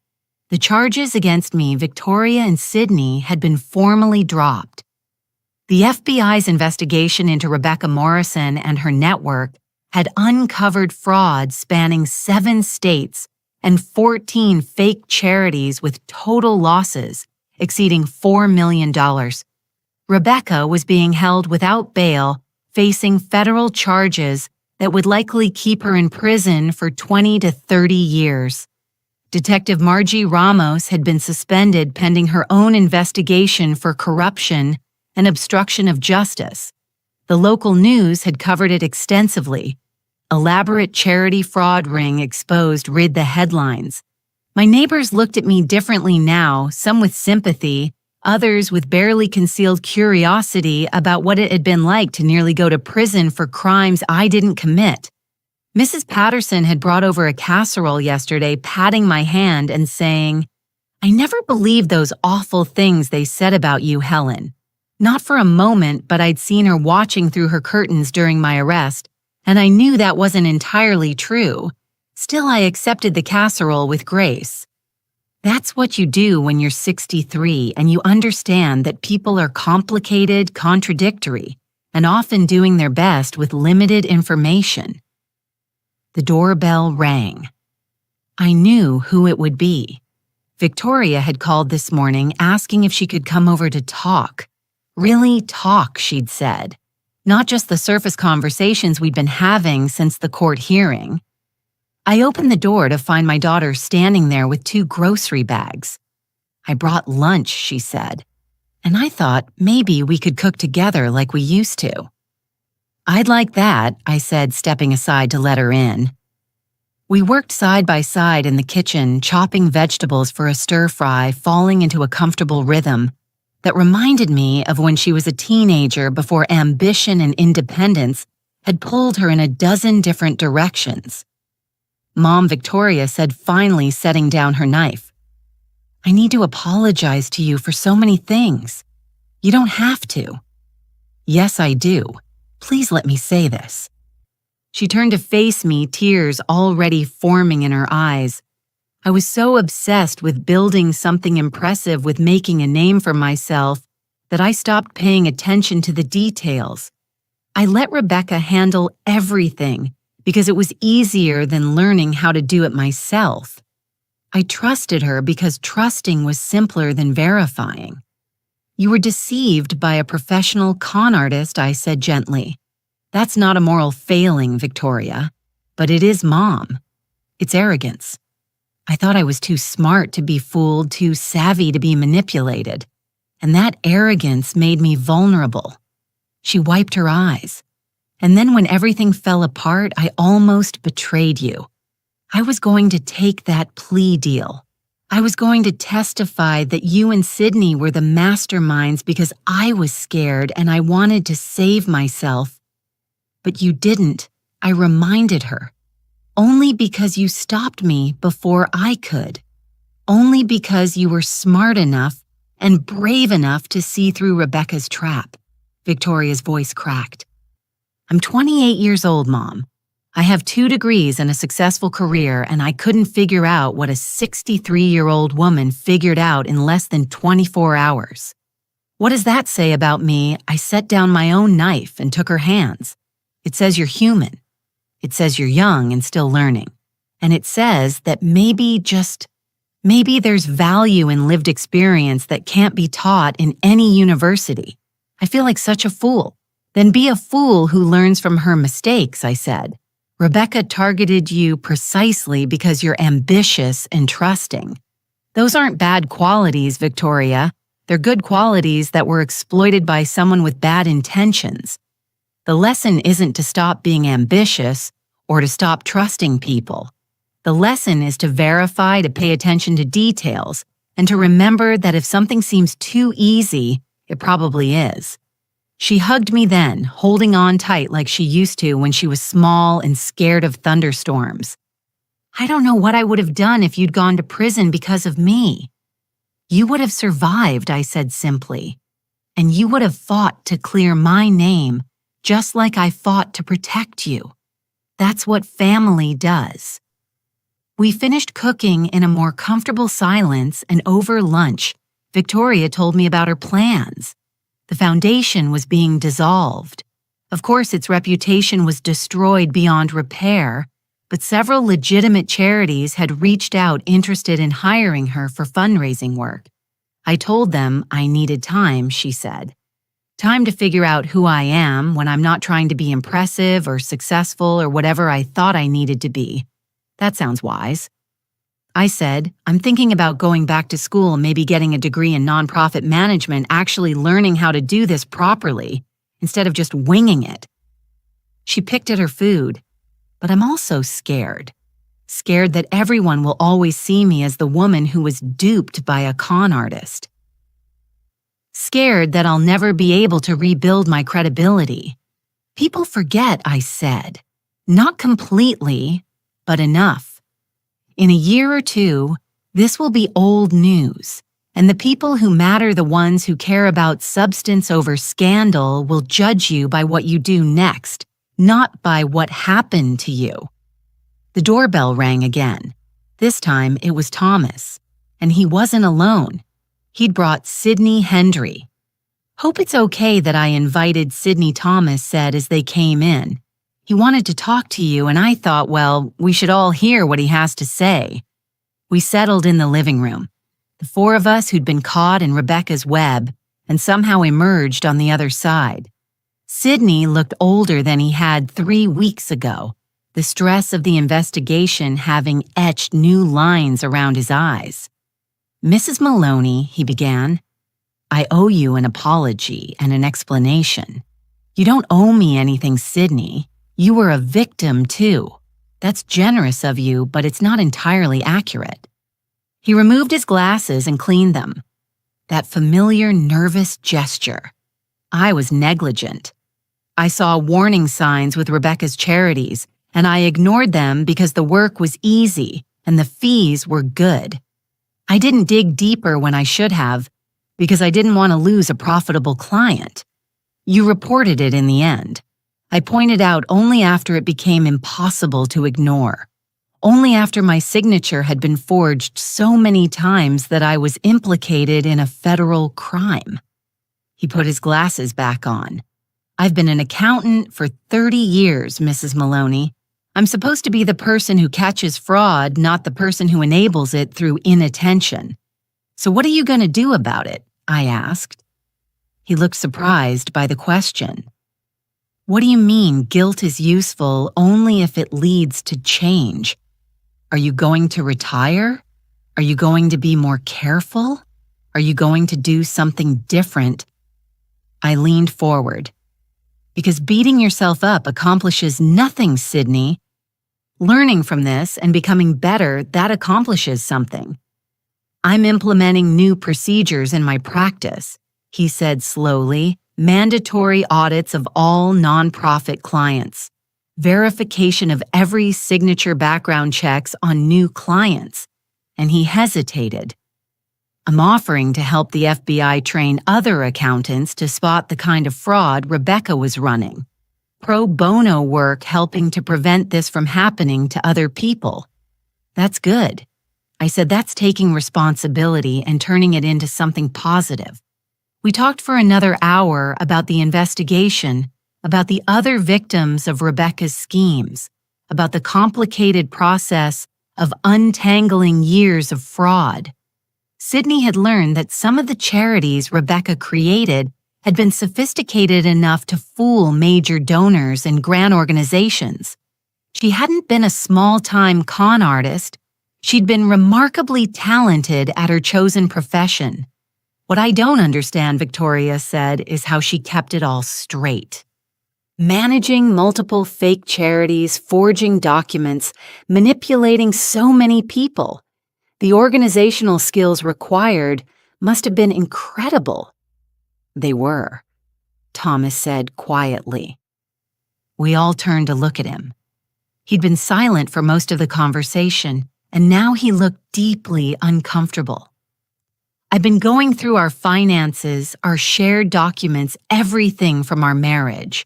The charges against me, Victoria and Sydney, had been formally dropped. The FBI's investigation into Rebecca Morrison and her network had uncovered fraud spanning 7 states and 14 fake charities with total losses exceeding $4 million. Rebecca was being held without bail, facing federal charges that would likely keep her in prison for 20 to 30 years. Detective Margie Ramos had been suspended pending her own investigation for corruption and obstruction of justice. The local news had covered it extensively. Elaborate charity fraud ring exposed read the headlines. My neighbors looked at me differently now, some with sympathy, others with barely concealed curiosity about what it had been like to nearly go to prison for crimes I didn't commit. Mrs. Patterson had brought over a casserole yesterday, patting my hand and saying, "I never believed those awful things they said about you, Helen." Not for a moment, but I'd seen her watching through her curtains during my arrest, and I knew that wasn't entirely true. Still, I accepted the casserole with grace. That's what you do when you're 63 and you understand that people are complicated, contradictory, and often doing their best with limited information. The doorbell rang. I knew who it would be. Victoria had called this morning asking if she could come over to talk. Really talk, she'd said. Not just the surface conversations we'd been having since the court hearing. I opened the door to find my daughter standing there with 2 grocery bags. "I brought lunch," she said, and I thought maybe we could cook together like we used to. "I'd like that," I said, stepping aside to let her in. We worked side by side in the kitchen, chopping vegetables for a stir-fry, falling into a comfortable rhythm that reminded me of when she was a teenager before ambition and independence had pulled her in a dozen different directions. Mom, Victoria said, finally setting down her knife, "I need to apologize to you for so many things. You don't have to." "Yes, I do. Please let me say this." She turned to face me, tears already forming in her eyes. I was so obsessed with building something impressive, with making a name for myself, that I stopped paying attention to the details. I let Rebecca handle everything because it was easier than learning how to do it myself. I trusted her because trusting was simpler than verifying. "You were deceived by a professional con artist," I said gently. "That's not a moral failing, Victoria, but it is, Mom. It's arrogance. I thought I was too smart to be fooled, too savvy to be manipulated, and that arrogance made me vulnerable." She wiped her eyes. "And then when everything fell apart, I almost betrayed you. I was going to take that plea deal. I was going to testify that you and Sydney were the masterminds because I was scared and I wanted to save myself. But you didn't," I reminded her. "Only because you stopped me before I could. Only because you were smart enough and brave enough to see through Rebecca's trap." Victoria's voice cracked. "I'm 28 years old, Mom. I have 2 degrees and a successful career, and I couldn't figure out what a 63-year-old woman figured out in less than 24 hours. What does that say about me?" I set down my own knife and took her hands. "It says you're human. It says you're young and still learning. And it says that maybe there's value in lived experience that can't be taught in any university. I feel like such a fool. Then be a fool who learns from her mistakes, I said. Rebecca targeted you precisely because you're ambitious and trusting. Those aren't bad qualities, Victoria. They're good qualities that were exploited by someone with bad intentions. The lesson isn't to stop being ambitious or to stop trusting people. The lesson is to verify, to pay attention to details, and to remember that if something seems too easy, it probably is. She hugged me then, holding on tight like she used to when she was small and scared of thunderstorms. I don't know what I would have done if you'd gone to prison because of me. You would have survived, I said simply, and you would have fought to clear my name just like I fought to protect you. That's what family does. We finished cooking in a more comfortable silence, and over lunch, Victoria told me about her plans. The foundation was being dissolved. Of course, its reputation was destroyed beyond repair, but several legitimate charities had reached out interested in hiring her for fundraising work. I told them I needed time, she said. Time to figure out who I am when I'm not trying to be impressive or successful or whatever I thought I needed to be. That sounds wise. I said, I'm thinking about going back to school, maybe getting a degree in nonprofit management, actually learning how to do this properly, instead of just winging it. She picked at her food, but I'm also scared. Scared that everyone will always see me as the woman who was duped by a con artist. Scared that I'll never be able to rebuild my credibility. People forget, I said. Not completely, but enough. In a year or two, this will be old news, and the people who matter, the ones who care about substance over scandal, will judge you by what you do next, not by what happened to you. The doorbell rang again. This time it was Thomas, and he wasn't alone. He'd brought Sydney Hendry. Hope it's okay that I invited Sydney, Thomas said as they came in. He wanted to talk to you, and I thought, well, we should all hear what he has to say. We settled in the living room, the four of us who'd been caught in Rebecca's web and somehow emerged on the other side. Sydney looked older than he had 3 weeks ago, the stress of the investigation having etched new lines around his eyes. Mrs. Maloney, he began, I owe you an apology and an explanation. You don't owe me anything, Sydney. You were a victim, too. That's generous of you, but it's not entirely accurate. He removed his glasses and cleaned them. That familiar, nervous gesture. I was negligent. I saw warning signs with Rebecca's charities, and I ignored them because the work was easy and the fees were good. I didn't dig deeper when I should have, because I didn't want to lose a profitable client. You reported it in the end. I pointed out only after it became impossible to ignore. Only after my signature had been forged so many times that I was implicated in a federal crime. He put his glasses back on. I've been an accountant for 30 years, Mrs. Maloney. I'm supposed to be the person who catches fraud, not the person who enables it through inattention. So what are you going to do about it? I asked. He looked surprised by the question. What do you mean guilt is useful only if it leads to change? Are you going to retire? Are you going to be more careful? Are you going to do something different? I leaned forward. Because beating yourself up accomplishes nothing, Sydney. Learning from this and becoming better, that accomplishes something. I'm implementing new procedures in my practice, he said slowly. Mandatory audits of all nonprofit clients. Verification of every signature background checks on new clients. And he hesitated. I'm offering to help the FBI train other accountants to spot the kind of fraud Rebecca was running. Pro bono work helping to prevent this from happening to other people. That's good. I said that's taking responsibility and turning it into something positive. We talked for another hour about the investigation, about the other victims of Rebecca's schemes, about the complicated process of untangling years of fraud. Sydney had learned that some of the charities Rebecca created had been sophisticated enough to fool major donors and grant organizations. She hadn't been a small-time con artist. She'd been remarkably talented at her chosen profession. What I don't understand, Victoria said, is how she kept it all straight. Managing multiple fake charities, forging documents, manipulating so many people. The organizational skills required must have been incredible. They were, Thomas said quietly. We all turned to look at him. He'd been silent for most of the conversation, and now he looked deeply uncomfortable. I've been going through our finances, our shared documents, everything from our marriage.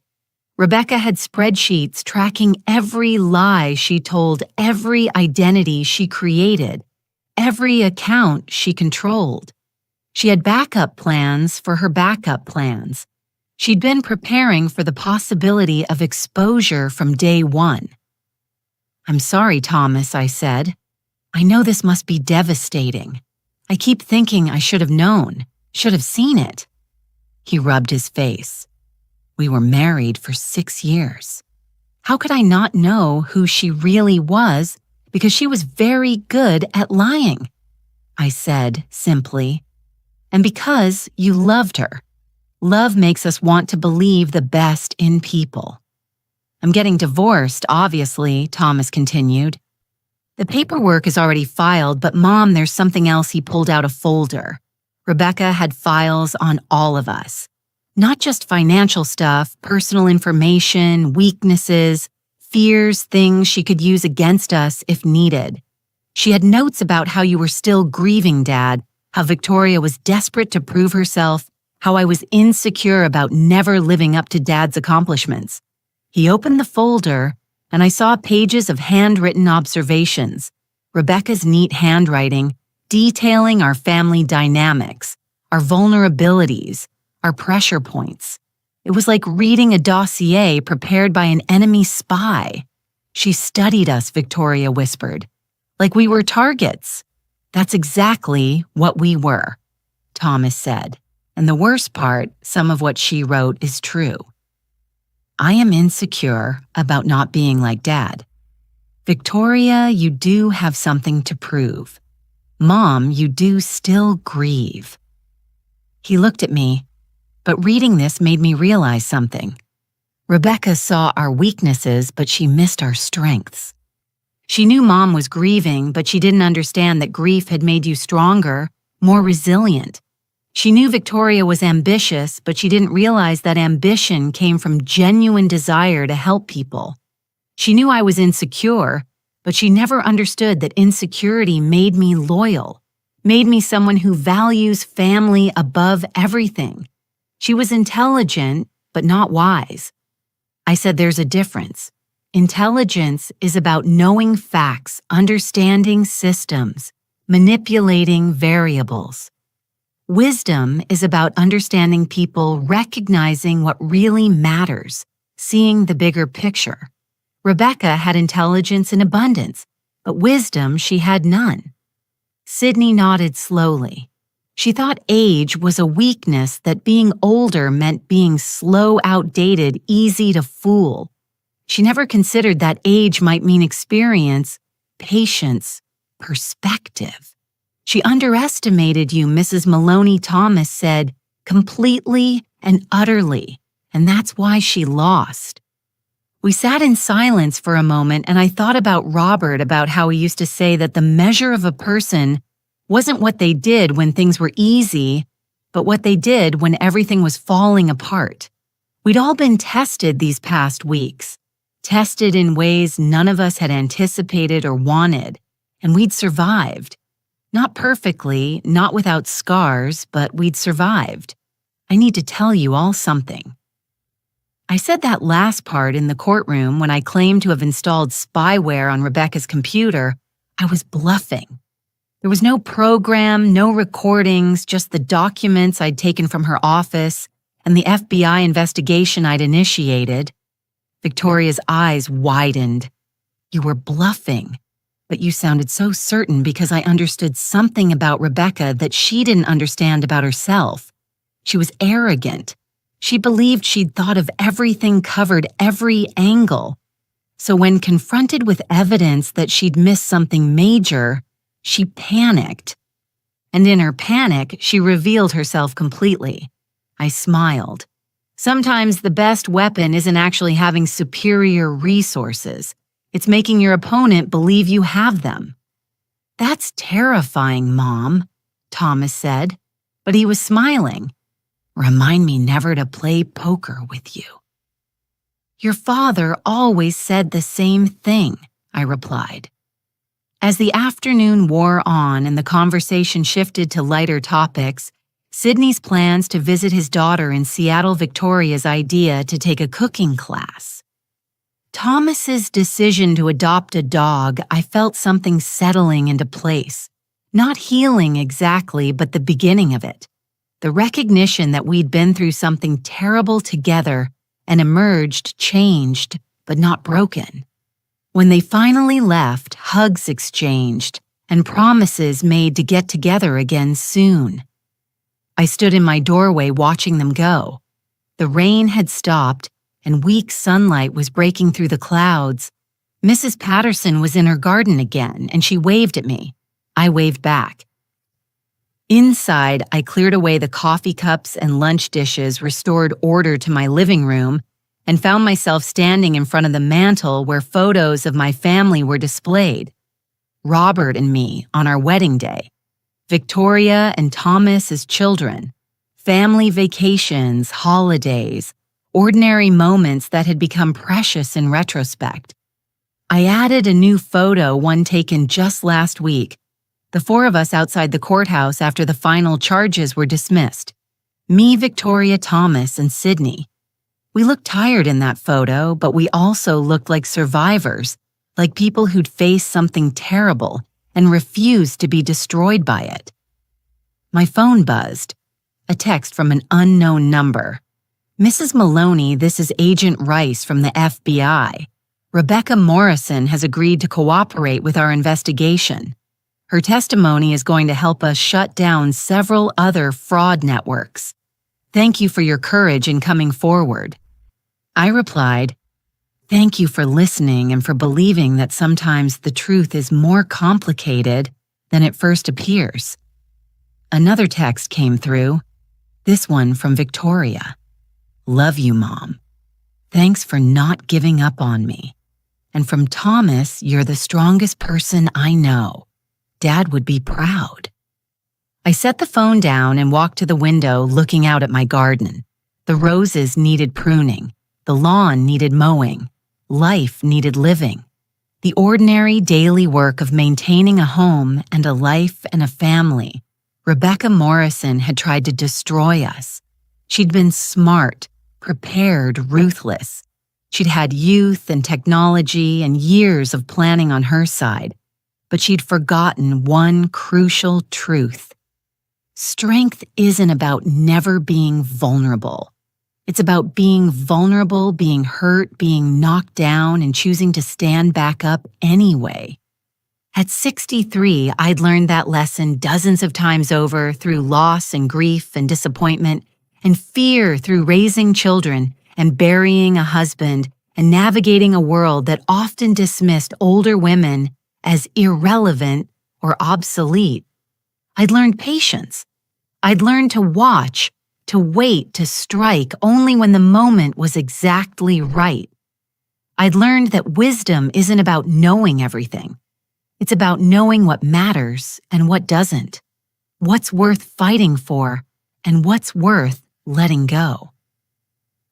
Rebecca had spreadsheets tracking every lie she told, every identity she created, every account she controlled. She had backup plans for her backup plans. She'd been preparing for the possibility of exposure from day one. I'm sorry, Thomas, I said. I know this must be devastating. I keep thinking I should have known, should have seen it. He rubbed his face. We were married for 6 years. How could I not know who she really was because she was very good at lying? I said simply. And because you loved her. Love makes us want to believe the best in people. I'm getting divorced, obviously, Thomas continued. The paperwork is already filed, but Mom, there's something else. He pulled out a folder. Rebecca had files on all of us. Not just financial stuff, personal information, weaknesses, fears, things she could use against us if needed. She had notes about how you were still grieving, Dad, how Victoria was desperate to prove herself, how I was insecure about never living up to Dad's accomplishments. He opened the folder, and I saw pages of handwritten observations, Rebecca's neat handwriting, detailing our family dynamics, our vulnerabilities, our pressure points. It was like reading a dossier prepared by an enemy spy. She studied us, Victoria whispered, like we were targets. That's exactly what we were, Thomas said. And the worst part, some of what she wrote is true. I am insecure about not being like Dad. Victoria, you do have something to prove. Mom, you do still grieve. He looked at me, but reading this made me realize something. Rebecca saw our weaknesses, but she missed our strengths. She knew Mom was grieving, but she didn't understand that grief had made you stronger, more resilient. She knew Victoria was ambitious, but she didn't realize that ambition came from genuine desire to help people. She knew I was insecure, but she never understood that insecurity made me loyal, made me someone who values family above everything. She was intelligent, but not wise. I said there's a difference. Intelligence is about knowing facts, understanding systems, manipulating variables. Wisdom is about understanding people, recognizing what really matters, seeing the bigger picture. Rebecca had intelligence in abundance, but wisdom she had none. Sydney nodded slowly. She thought age was a weakness, that being older meant being slow, outdated, easy to fool. She never considered that age might mean experience, patience, perspective. She underestimated you, Mrs. Maloney Thomas said, completely and utterly, and that's why she lost. We sat in silence for a moment, and I thought about Robert, about how he used to say that the measure of a person wasn't what they did when things were easy, but what they did when everything was falling apart. We'd all been tested these past weeks, tested in ways none of us had anticipated or wanted, and we'd survived. Not perfectly, not without scars, but we'd survived. I need to tell you all something. I said that last part in the courtroom when I claimed to have installed spyware on Rebecca's computer. I was bluffing. There was no program, no recordings, just the documents I'd taken from her office and the FBI investigation I'd initiated. Victoria's eyes widened. You were bluffing. But you sounded so certain because I understood something about Rebecca that she didn't understand about herself. She was arrogant, She believed she'd thought of everything, covered every angle. So when confronted with evidence that she'd missed something major, she panicked. And in her panic, she revealed herself completely. I smiled. Sometimes the best weapon isn't actually having superior resources. It's making your opponent believe you have them. That's terrifying, Mom, Thomas said, but he was smiling. Remind me never to play poker with you. Your father always said the same thing, I replied. As the afternoon wore on and the conversation shifted to lighter topics, Sydney's plans to visit his daughter in Seattle, Victoria's idea to take a cooking class. Thomas's decision to adopt a dog, I felt something settling into place. Not healing exactly, but the beginning of it. The recognition that we'd been through something terrible together and emerged changed, but not broken. When they finally left, hugs exchanged and promises made to get together again soon. I stood in my doorway watching them go. The rain had stopped and weak sunlight was breaking through the clouds. Mrs. Patterson was in her garden again and she waved at me. I waved back. Inside, I cleared away the coffee cups and lunch dishes, restored order to my living room, and found myself standing in front of the mantel where photos of my family were displayed. Robert and me on our wedding day, Victoria and Thomas as children, family vacations, holidays, ordinary moments that had become precious in retrospect. I added a new photo, one taken just last week, the four of us outside the courthouse after the final charges were dismissed. Me, Victoria, Thomas, and Sydney. We looked tired in that photo, but we also looked like survivors, like people who'd faced something terrible and refused to be destroyed by it. My phone buzzed. A text from an unknown number. Mrs. Maloney, this is Agent Rice from the FBI. Rebecca Morrison has agreed to cooperate with our investigation. Her testimony is going to help us shut down several other fraud networks. Thank you for your courage in coming forward. I replied, thank you for listening and for believing that sometimes the truth is more complicated than it first appears. Another text came through, this one from Victoria. Love you, Mom. Thanks for not giving up on me. And from Thomas, you're the strongest person I know. Dad would be proud. I set the phone down and walked to the window looking out at my garden. The roses needed pruning. The lawn needed mowing. Life needed living. The ordinary daily work of maintaining a home and a life and a family. Rebecca Morrison had tried to destroy us. She'd been smart, prepared, ruthless. She'd had youth and technology and years of planning on her side. But she'd forgotten one crucial truth. Strength isn't about never being vulnerable. It's about being vulnerable, being hurt, being knocked down, and choosing to stand back up anyway. At 63, I'd learned that lesson dozens of times over through loss and grief and disappointment, and fear through raising children and burying a husband and navigating a world that often dismissed older women as irrelevant or obsolete. I'd learned patience. I'd learned to watch, to wait, to strike only when the moment was exactly right. I'd learned that wisdom isn't about knowing everything. It's about knowing what matters and what doesn't, what's worth fighting for and what's worth letting go.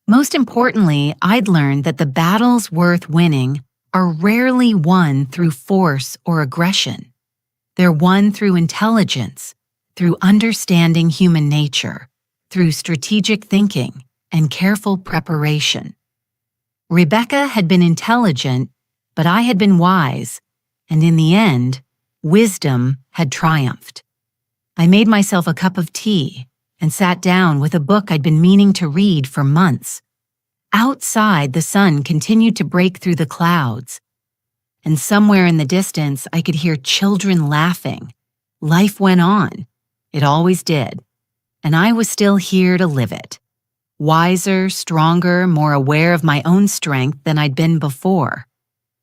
Most importantly, I'd learned that the battles worth winning are rarely won through force or aggression. They're won through intelligence, through understanding human nature, through strategic thinking and careful preparation. Rebecca had been intelligent, but I had been wise, and in the end, wisdom had triumphed. I made myself a cup of tea and sat down with a book I'd been meaning to read for months. Outside, the sun continued to break through the clouds, and somewhere in the distance, I could hear children laughing. Life went on. It always did, and I was still here to live it. wiser, stronger, more aware of my own strength than I'd been before.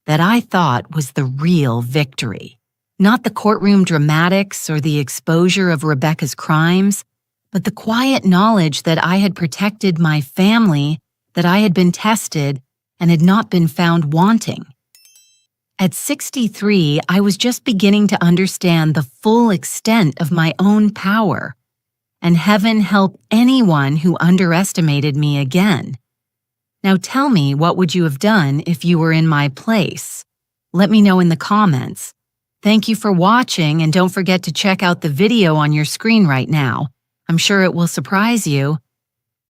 That I thought was the real victory. Not the courtroom dramatics or the exposure of Rebecca's crimes, but the quiet knowledge that I had protected my family, that I had been tested, and had not been found wanting. At 63, I was just beginning to understand the full extent of my own power. And heaven help anyone who underestimated me again. Now tell me, what would you have done if you were in my place? Let me know in the comments. Thank you for watching, and don't forget to check out the video on your screen right now. I'm sure it will surprise you.